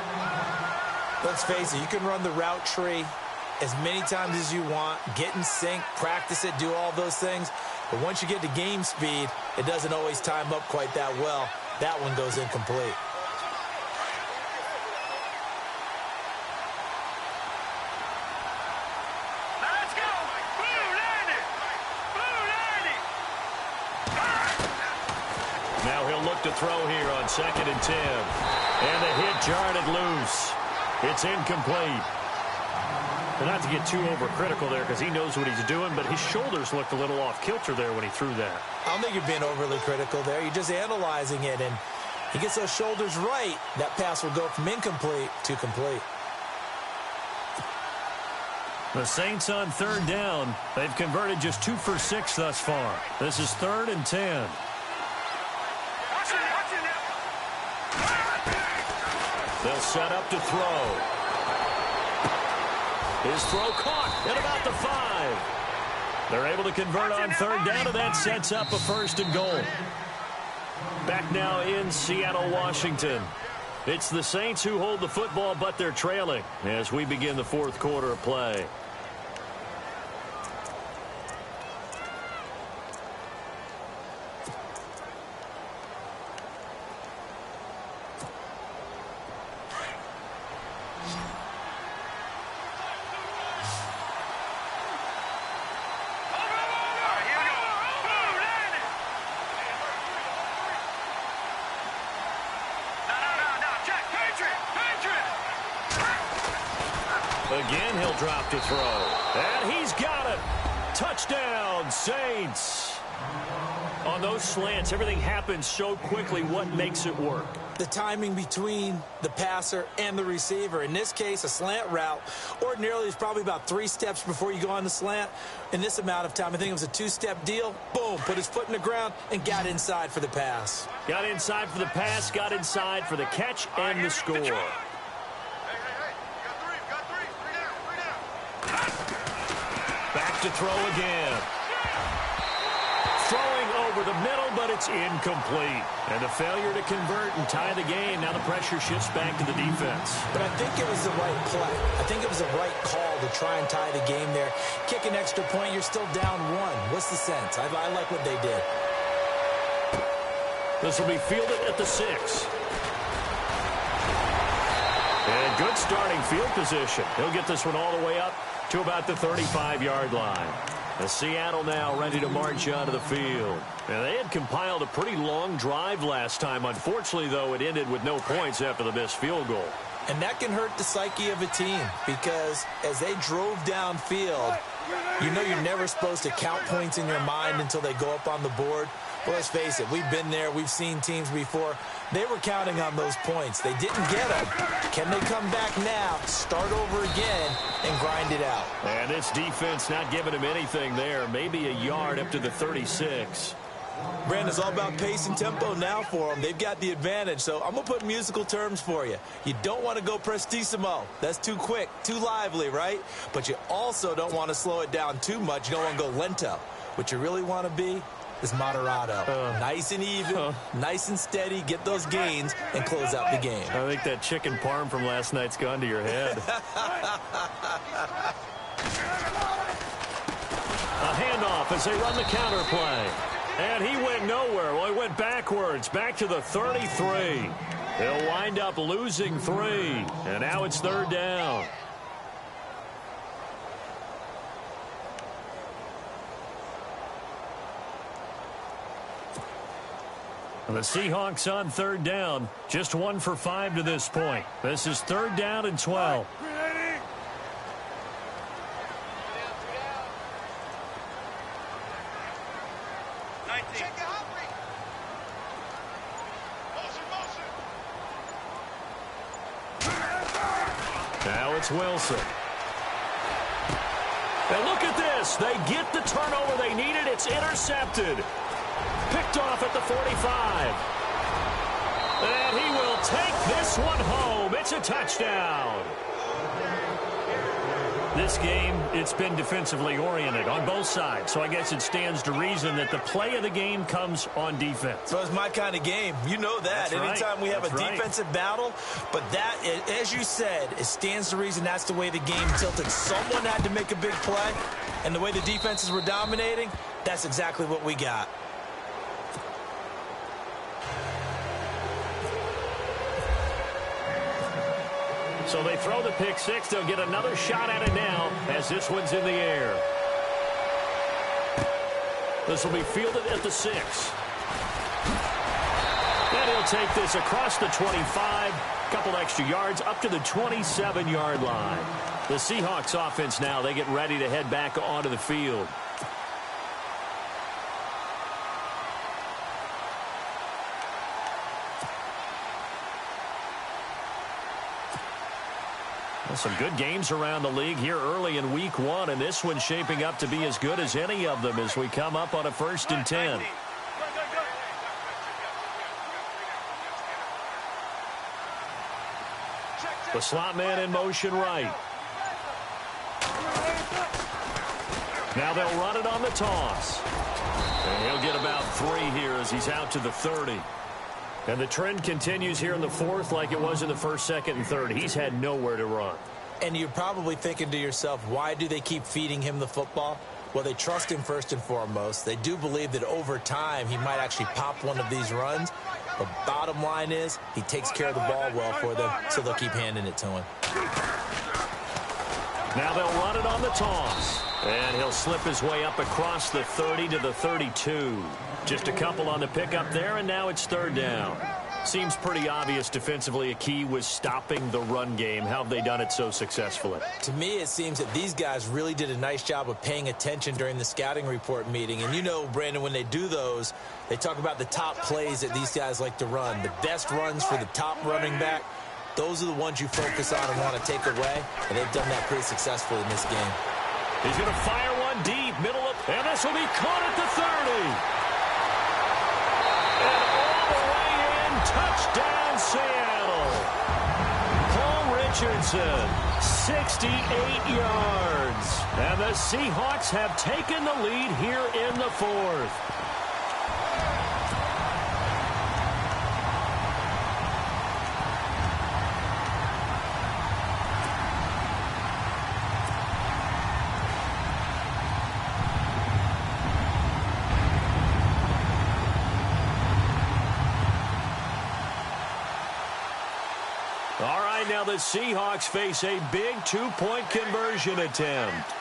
S2: Let's face it, you can run the route tree as many times as you want, get in sync, practice it, do all those things. But once you get to game speed, it doesn't always time up quite that well. That one goes incomplete.
S1: to throw here on 2nd and 10. And the hit jarred it loose. It's incomplete. And not to get too overcritical there because he knows what he's doing, but his shoulders looked a little off kilter there when he threw that.
S2: I don't think you're being overly critical there. You're just analyzing it, and he gets those shoulders right. That pass will go from incomplete to complete.
S1: The Saints on 3rd down. They've converted just 2 for 6 thus far. This is 3rd and 10. They'll set up to throw. His throw caught at about the 5. They're able to convert on 3rd down, and that sets up a 1st and goal. Back now in Seattle, Washington. It's the Saints who hold the football, but they're trailing as we begin the 4th quarter of play. Again, he'll drop to throw. And he's got it. Touchdown, Saints. On those slants, everything happens so quickly. What makes it work?
S2: The timing between the passer and the receiver. In this case, a slant route ordinarily is probably about 3 steps before you go on the slant. In this amount of time, I think it was a 2-step deal. Boom, put his foot in the ground and got inside for the pass.
S1: Got inside for the pass, got inside for the catch and the score. Back to throw again. Throwing over the middle, but it's incomplete. And a failure to convert and tie the game. Now the pressure shifts back to the defense.
S2: But I think it was the right play. I think it was the right call to try and tie the game there. Kick an extra point, you're still down 1. What's the sense? I like what they did.
S1: This will be fielded at the 6. And good starting field position. He'll get this one all the way up to about the 35-yard line. As Seattle now ready to march onto the field. And they had compiled a pretty long drive last time. Unfortunately, though, it ended with no points after the missed field goal.
S2: And that can hurt the psyche of a team because as they drove downfield, you know you're never supposed to count points in your mind until they go up on the board. Well, let's face it, we've been there. We've seen teams before. They were counting on those points. They didn't get them. Can they come back now, start over again, and grind it out?
S1: And this defense not giving him anything there. Maybe a yard up to the 36.
S2: Brandon, it's all about pace and tempo now for them. They've got the advantage, so I'm going to put musical terms for you. You don't want to go prestissimo. That's too quick, too lively, right? But you also don't want to slow it down too much. You don't want to go lento. What you really want to be is moderato. Nice and even, nice and steady, get those gains, and close out the game.
S1: I think that chicken parm from last night's gone to your head. A handoff as they run the counter play. And he went nowhere. Well, he went backwards, back to the 33. They'll wind up losing 3. And now it's 3rd down. The Seahawks on 3rd down. Just 1 for 5 to this point. This is 3rd down and 12. Now it's Wilson. And look at this. They get the turnover they needed. It's intercepted. Picked off at the 45. And he will take this one home. It's a touchdown. This game, it's been defensively oriented on both sides. So I guess it stands to reason that the play of the game comes on defense.
S2: So it's my kind of game. You know that.
S1: That's
S2: Anytime
S1: right.
S2: we have
S1: That's
S2: a defensive battle. But that, as you said, it stands to reason that's the way the game tilted. Someone had to make a big play. And the way the defenses were dominating, that's exactly what we got.
S1: So they throw the pick 6. They'll get another shot at it now as this one's in the air. This will be fielded at the 6. And he'll take this across the 25, a couple extra yards, up to the 27-yard line. The Seahawks offense now, they get ready to head back onto the field. Some good games around the league here early in week 1, and this one's shaping up to be as good as any of them as we come up on a 1st and 10. The slot man in motion right. Now they'll run it on the toss. And he'll get about 3 here as he's out to the 30. And the trend continues here in the 4th like it was in the 1st, 2nd, and 3rd. He's had nowhere to run.
S2: And you're probably thinking to yourself, why do they keep feeding him the football? Well, they trust him first and foremost. They do believe that over time he might actually pop one of these runs. The bottom line is he takes care of the ball well for them, so they'll keep handing it to him.
S1: Now they'll run it on the toss. And he'll slip his way up across the 30 to the 32. Just a couple on the pickup there, and now it's 3rd down. Seems pretty obvious defensively a key was stopping the run game. How have they done it so successfully?
S2: To me, it seems that these guys really did a nice job of paying attention during the scouting report meeting. And you know, Brandon, when they do those, they talk about the top plays that these guys like to run. The best runs for the top running back, those are the ones you focus on and want to take away. And they've done that pretty successfully in this game.
S1: He's going to fire one deep, middle of, and this will be caught at the 30. And all the way in, touchdown Seattle. Paul Richardson, 68 yards. And the Seahawks have taken the lead here in the 4th. Now the Seahawks face a big 2-point conversion attempt.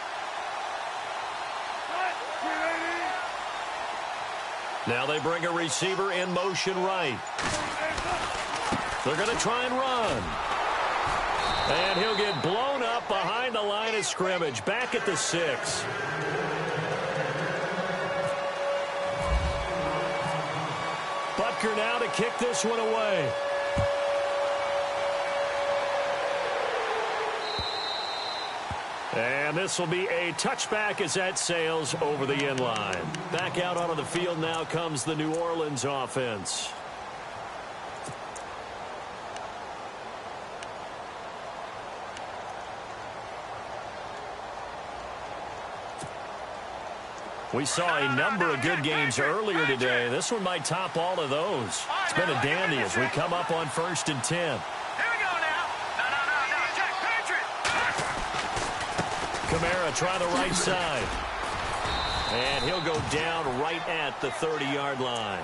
S1: Now they bring a receiver in motion right. They're going to try and run. And he'll get blown up behind the line of scrimmage, back at the 6. Butker now to kick this one away. And this will be a touchback as that sails over the end line. Back out onto the field now comes the New Orleans offense. We saw a number of good games earlier today. This one might top all of those. It's been a dandy as we come up on 1st and 10. Kamara try the right side. And he'll go down right at the 30-yard line.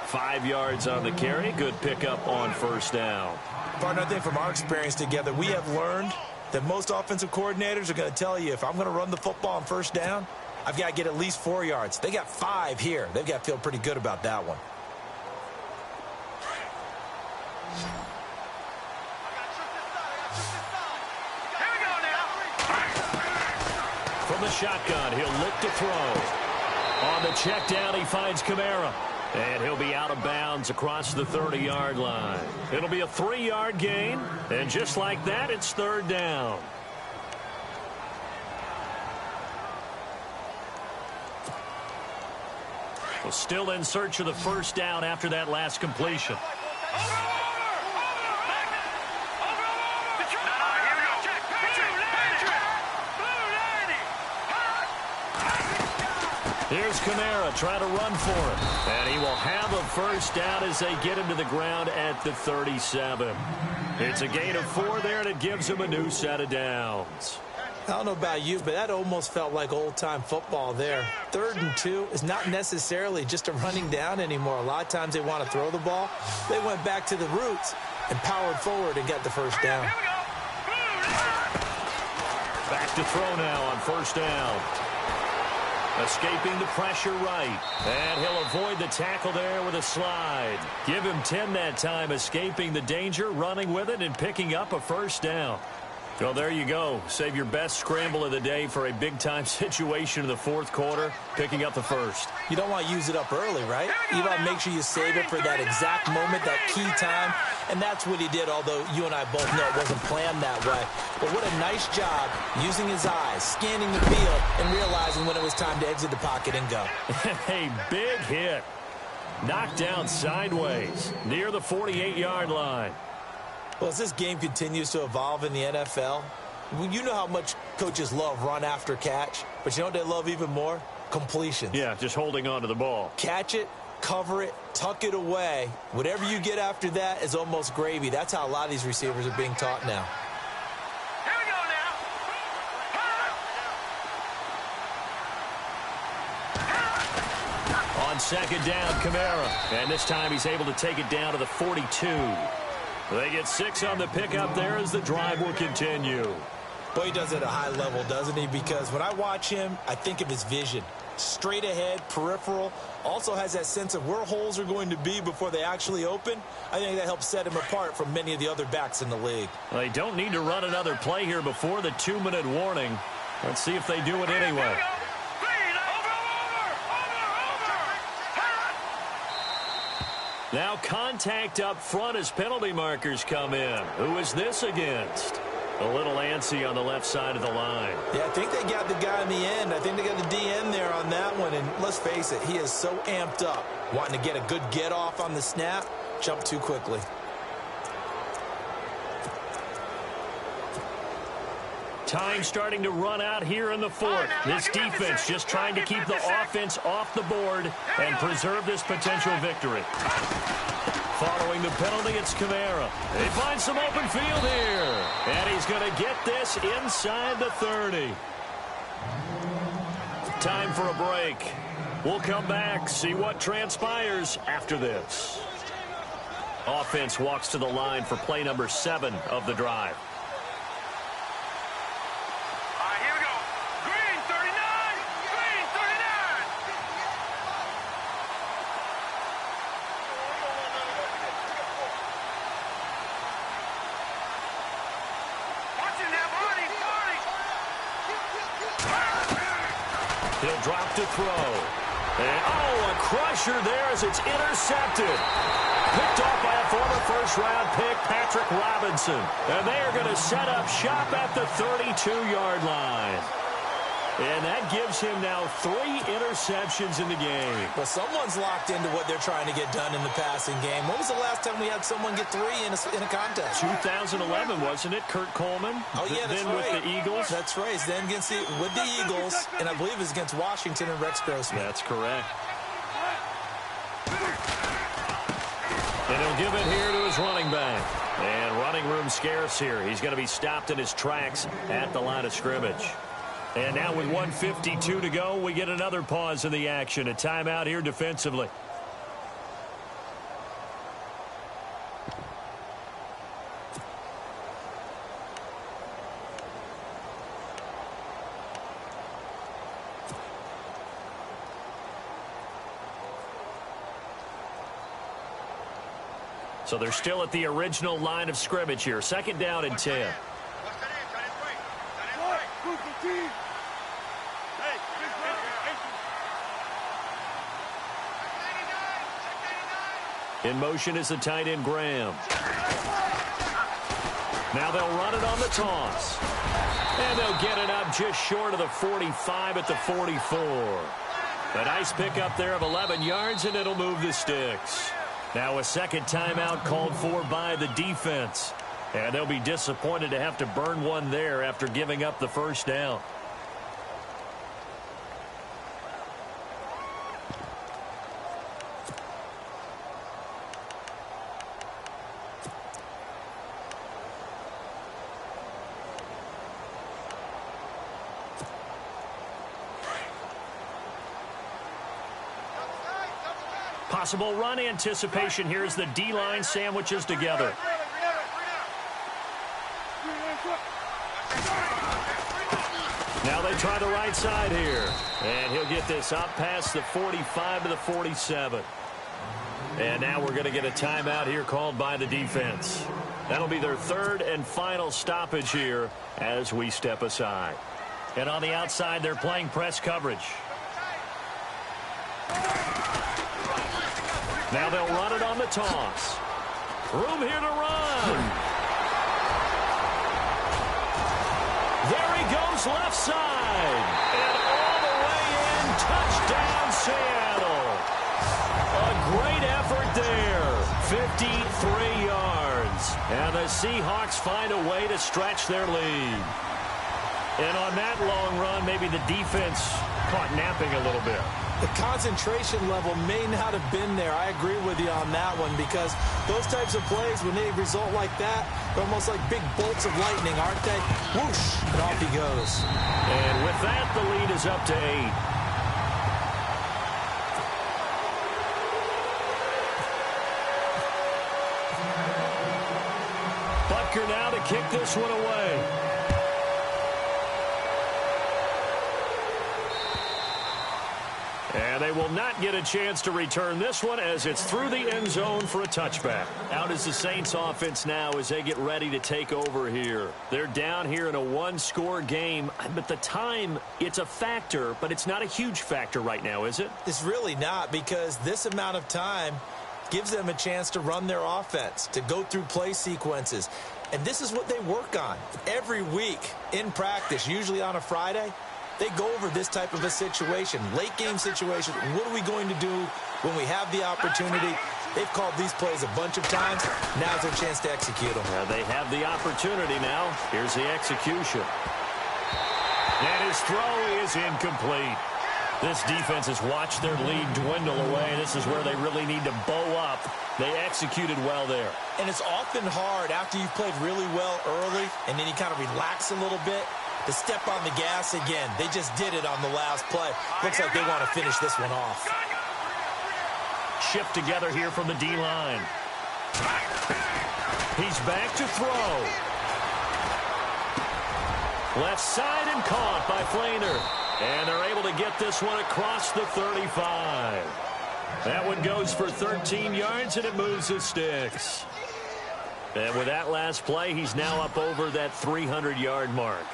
S1: 5 yards on the carry. Good pickup on 1st down.
S2: Partner, I think from our experience together, we have learned that most offensive coordinators are going to tell you, if I'm going to run the football on 1st down, I've got to get at least 4 yards. They got 5 here. They've got to feel pretty good about that one.
S1: From the shotgun, he'll look to throw. On the check down, he finds Kamara. And he'll be out of bounds across the 30-yard line. It'll be a 3-yard gain. And just like that, it's 3rd down. Well, still in search of the 1st down after that last completion. Here's Kamara trying to run for it. And he will have a 1st down as they get him to the ground at the 37. It's a gain of 4 there, and it gives him a new set of downs.
S2: I don't know about you, but that almost felt like old-time football there. 3rd and 2 is not necessarily just a running down anymore. A lot of times they want to throw the ball. They went back to the roots and powered forward and got the 1st down.
S1: Back to throw now on 1st down. Escaping the pressure right. And he'll avoid the tackle there with a slide. Give him 10 that time, escaping the danger, running with it, and picking up a first down. Well, there you go. Save your best scramble of the day for a big-time situation in the fourth quarter, picking up the first.
S2: You don't want to use it up early, right? You want to make sure you save it for that exact moment, that key time. And that's what he did, although you and I both know it wasn't planned that way. But what a nice job using his eyes, scanning the field, and realizing when it was time to exit the pocket and go.
S1: A big hit. Knocked down sideways near the 48-yard line.
S2: Well, as this game continues to evolve in the NFL, you know how much coaches love run after catch, but you know what they love even more? Completions.
S1: Yeah, just holding on to the ball.
S2: Catch it, cover it, tuck it away. Whatever you get after that is almost gravy. That's how a lot of these receivers are being taught now.
S3: Here we go now.
S1: On second down, Kamara. And this time he's able to take it down to the 42. They get 6 on the pickup there as the drive will continue.
S2: Boy, he does it at a high level, doesn't he? Because when I watch him, I think of his vision. Straight ahead, peripheral. Also has that sense of where holes are going to be before they actually open. I think that helps set him apart from many of the other backs in the league.
S1: Well, they don't need to run another play here before the 2-minute warning. Let's see if they do it anyway. Now contact up front as penalty markers come in. Who is this against? A little antsy on the left side of the line.
S2: Yeah, I think they got the guy in the end. I think they got the DN there on that one. And let's face it, he is so amped up, wanting to get a good get off on the snap, jump too quickly.
S1: Time starting to run out here in the fourth. This defense just trying to keep the offense off the board and preserve this potential victory. Following the penalty, it's Kamara. He finds some open field here. And he's going to get this inside the 30. Time for a break. We'll come back, see what transpires after this. Offense walks to the line for play number 7 of the drive. He'll drop to throw. And, a crusher there as it's intercepted. Picked off by a former first-round pick, Patrick Robinson. And they are going to set up shop at the 32-yard line. And that gives him now 3 interceptions in the game.
S2: Well, someone's locked into what they're trying to get done in the passing game. When was the last time we had someone get 3 in a contest?
S1: 2011, wasn't it? Kurt Coleman.
S2: Oh, yeah, that's
S1: then
S2: right.
S1: With the Eagles.
S2: That's right. Then with the Eagles, and I believe it was against Washington and Rex Grossman.
S1: That's correct. And he'll give it here to his running back. And running room scarce here. He's going to be stopped in his tracks at the line of scrimmage. And now with 1:52 to go, we get another pause in the action. A timeout here defensively. So they're still at the original line of scrimmage here. Second down and 10. In motion is the tight end, Graham. Now they'll run it on the toss. And they'll get it up just short of the 45 at the 44. A nice pickup there of 11 yards, and it'll move the sticks. Now a second timeout called for by the defense. And they'll be disappointed to have to burn one there after giving up the first down. Possible run anticipation here as the D-line sandwiches together. Now they try the right side here. And he'll get this up past the 45 to the 47. And now we're going to get a timeout here called by the defense. That'll be their third and final stoppage here as we step aside. And on the outside, they're playing press coverage. Now they'll run it on the toss. Room here to run. There he goes left side. And all the way in. Touchdown, Seattle. A great effort there. 53 yards. And the Seahawks find a way to stretch their lead. And on that long run, maybe the defense caught napping a little bit.
S2: The concentration level may not have been there. I agree with you on that one because those types of plays, when they result like that, they're almost like big bolts of lightning, aren't they? Whoosh, and off he goes.
S1: And with that, the lead is up to 8. Butker now to kick this one away. And they will not get a chance to return this one as it's through the end zone for a touchback. Out is the Saints offense now as they get ready to take over here. They're down here in a one-score game, but the time, it's a factor, but it's not a huge factor right now, is it?
S2: It's really not because this amount of time gives them a chance to run their offense, to go through play sequences. And this is what they work on every week in practice, usually on a Friday. They go over this type of a situation, late-game situation. What are we going to do when we have the opportunity? They've called these plays a bunch of times. Now's their chance to execute them.
S1: They have the opportunity now. Here's the execution. And his throw is incomplete. This defense has watched their lead dwindle away. This is where they really need to bow up. They executed well there.
S2: And it's often hard after you've played really well early and then you kind of relax a little bit to step on the gas again. They just did it on the last play. Looks like they want to finish this one off.
S1: Shift together here from the D-line. He's back to throw. Left side and caught by Flainer. And they're able to get this one across the 35. That one goes for 13 yards, and it moves the sticks. And with that last play, he's now up over that 300-yard mark.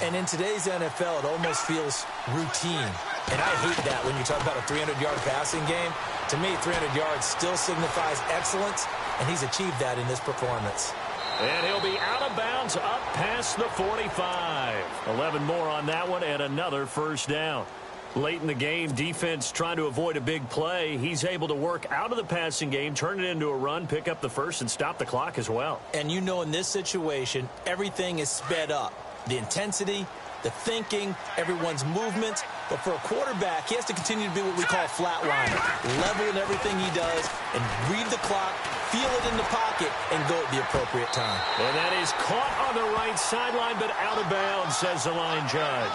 S2: And in today's NFL, it almost feels routine. And I hate that when you talk about a 300-yard passing game. To me, 300 yards still signifies excellence, and he's achieved that in this performance.
S1: And he'll be out of bounds up past the 45. 11 more on that one and another first down. Late in the game, defense trying to avoid a big play. He's able to work out of the passing game, turn it into a run, pick up the first, and stop the clock as well.
S2: And you know in this situation, everything is sped up. The intensity, the thinking, everyone's movements. But for a quarterback, he has to continue to be what we call a flatliner. Level in everything he does and read the clock, feel it in the pocket, and go at the appropriate time.
S1: And that is caught on the right sideline, but out of bounds, says the line judge.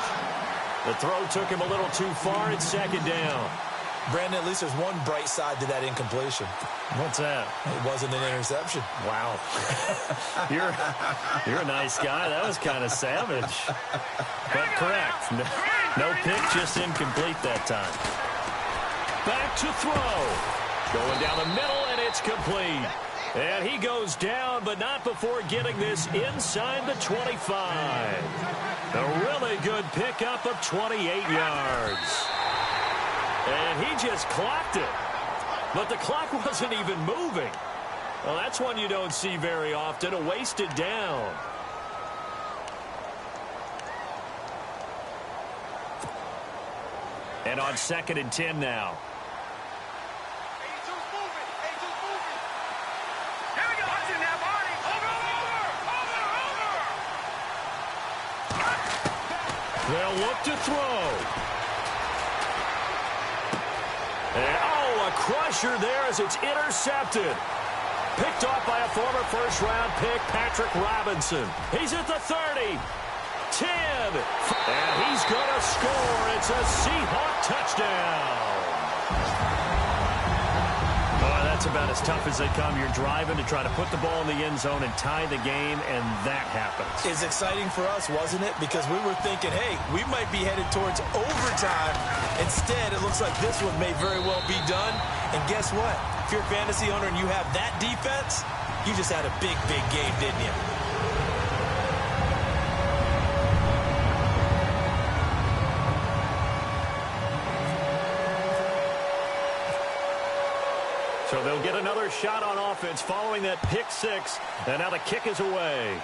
S1: The throw took him a little too far. It's second down.
S2: Brandon, at least there's one bright side to that incompletion.
S1: What's that?
S2: It wasn't an interception.
S1: Wow. You're a nice guy. That was kind of savage. But correct. No pick, just incomplete that time. Back to throw. Going down the middle, and it's complete. And he goes down, but not before getting this inside the 25. A really good pickup of 28 yards. And he just clocked it. But the clock wasn't even moving. Well, that's one you don't see very often, a wasted down. And on 2nd and 10 now. They'll look to throw. And, oh, a crusher there as it's intercepted. Picked off by a former first-round pick, Patrick Robinson. He's at the 30. 10. And he's going to score. It's a Seahawk touchdown. Oh, that's about as tough as they come. You're driving to try to put the ball in the end zone and tie the game, and that happens.
S2: It's exciting for us, wasn't it? Because we were thinking, hey, we might be headed towards overtime. Instead, it looks like this one may very well be done. And guess what? If you're a fantasy owner and you have that defense, you just had a big, big game, didn't you?
S1: So they'll get another shot on offense following that pick six. And now the kick is away.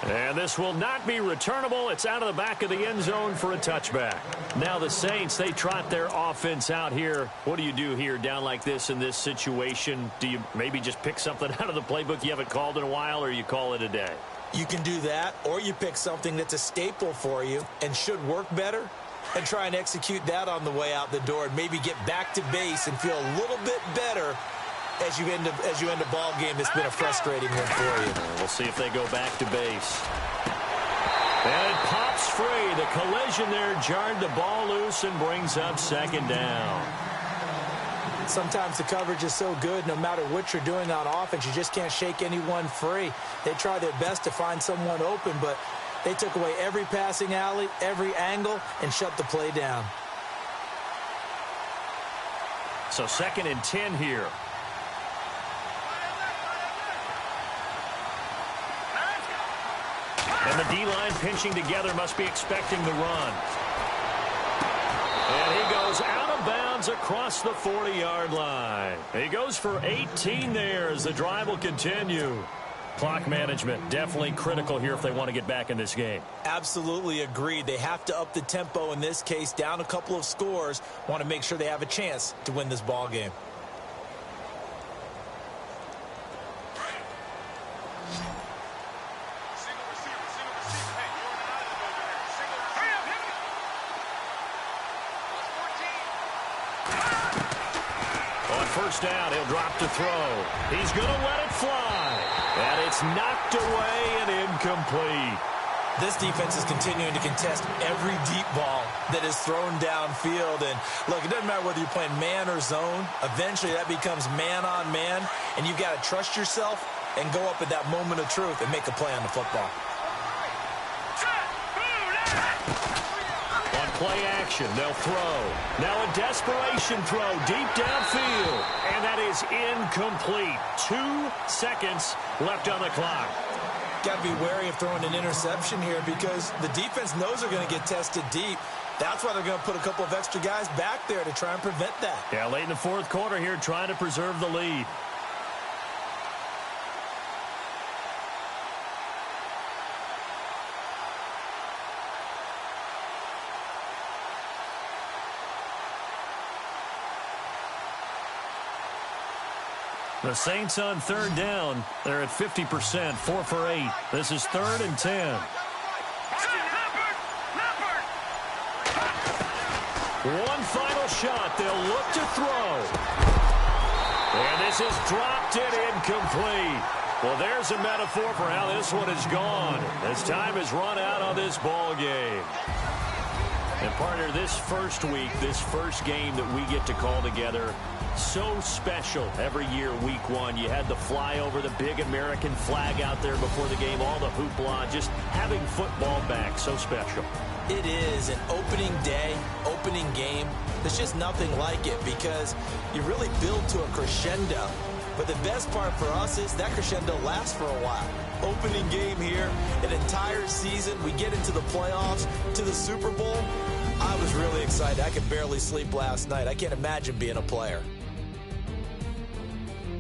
S1: And this will not be returnable. It's out of the back of the end zone for a touchback. Now the Saints, they trot their offense out here. What do you do here down like this in this situation? Do you maybe just pick something out of the playbook you haven't called in a while, or you call it a day?
S2: You can do that, or you pick something that's a staple for you and should work better, and try and execute that on the way out the door and maybe get back to base and feel a little bit better as you end a ball game that's been a frustrating one for you.
S1: We'll see if they go back to base. And it pops free. The collision there jarred the ball loose and brings up second down.
S2: Sometimes the coverage is so good, no matter what you're doing on offense, you just can't shake anyone free. They try their best to find someone open, but they took away every passing alley, every angle, and shut the play down.
S1: So 2nd and 10 here. And the D-line pinching together, must be expecting the run. And he goes out of bounds across the 40-yard line. He goes for 18 there as the drive will continue. Clock management definitely critical here if they want to get back in this game.
S2: Absolutely agreed. They have to up the tempo in this case, down a couple of scores. Want to make sure they have a chance to win this ball game.
S1: On first down, he'll drop to throw. He's going to let it fly. And it's knocked away and incomplete.
S2: This defense is continuing to contest every deep ball that is thrown downfield. And, look, it doesn't matter whether you're playing man or zone. Eventually, that becomes man on man. And you've got to trust yourself and go up at that moment of truth and make a play on the football.
S1: On play action, they'll throw. Now a desperation throw deep downfield. And that is incomplete. 2 seconds left on the clock.
S2: Got to be wary of throwing an interception here because the defense knows they're going to get tested deep. That's why they're going to put a couple of extra guys back there to try and prevent that.
S1: Yeah, late in the 4th quarter here, trying to preserve the lead. The Saints on 3rd down. They're at 50%, 4 for 8. This is 3rd and 10. One final shot. They'll look to throw. And this is dropped and incomplete. Well, there's a metaphor for how this one is gone. As time has run out on this ball game. And partner, this first week, this first game that we get to call together, so special every year, week 1. You had the flyover, the big American flag out there before the game, all the hoopla, just having football back, so special.
S2: It is an opening day, opening game. There's just nothing like it because you really build to a crescendo. But the best part for us is that crescendo lasts for a while. Opening game here, an entire season. We get into the playoffs, to the Super Bowl. I was really excited. I could barely sleep last night. I can't imagine being a player.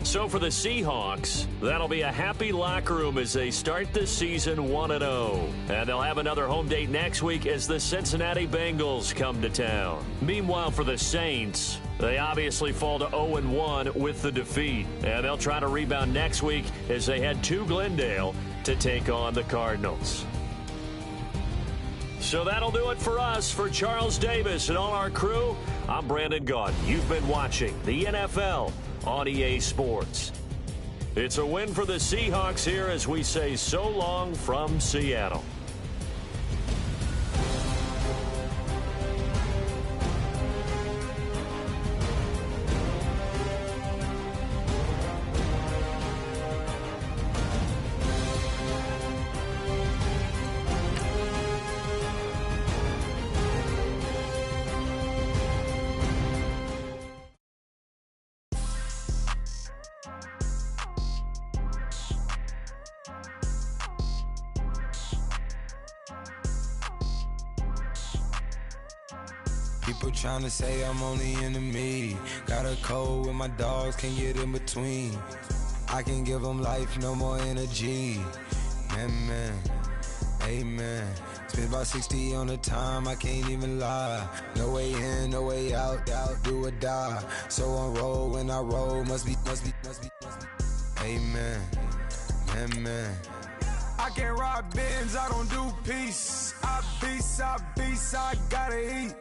S1: So for the Seahawks, that'll be a happy locker room as they start this season 1-0. And they'll have another home date next week as the Cincinnati Bengals come to town. Meanwhile, for the Saints, they obviously fall to 0-1 with the defeat. And they'll try to rebound next week as they head to Glendale to take on the Cardinals. So that'll do it for us. For Charles Davis and all our crew, I'm Brandon Gaudin. You've been watching the NFL on EA Sports. It's a win for the Seahawks here as we say so long from Seattle.
S4: People tryna say I'm only in the me. Got a code with my dogs, can't get in between. I can give them life, no more energy. Man, amen. Spent about 60 on the time, I can't even lie. No way in, no way out, do or die. So on roll, when I roll, must be. Amen, man. I can't ride Benz, I don't do peace. I beast, I gotta eat.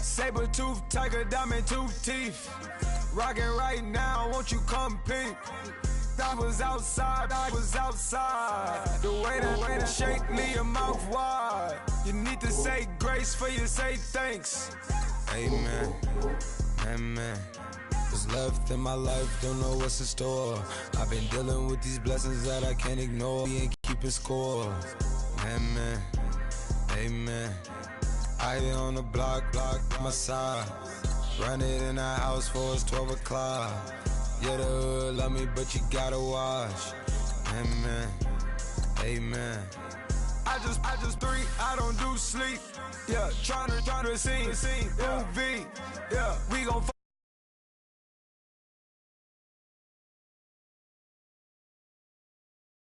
S4: Saber tooth, tiger, diamond tooth teeth. Rockin' right now, won't you come peep? I was outside. The way that shake, leave your mouth wide. You need to say grace for you say thanks. Amen, amen. What's left in my life, don't know what's in store. I've been dealing with these blessings that I can't ignore. We ain't keeping score. Amen, amen. I hit on the block, my side. Run it in the house for it's 12 o'clock. Yeah, the hood love me, but you gotta watch. Amen, amen. I just 3, I don't do sleep. Yeah, tryna see movie.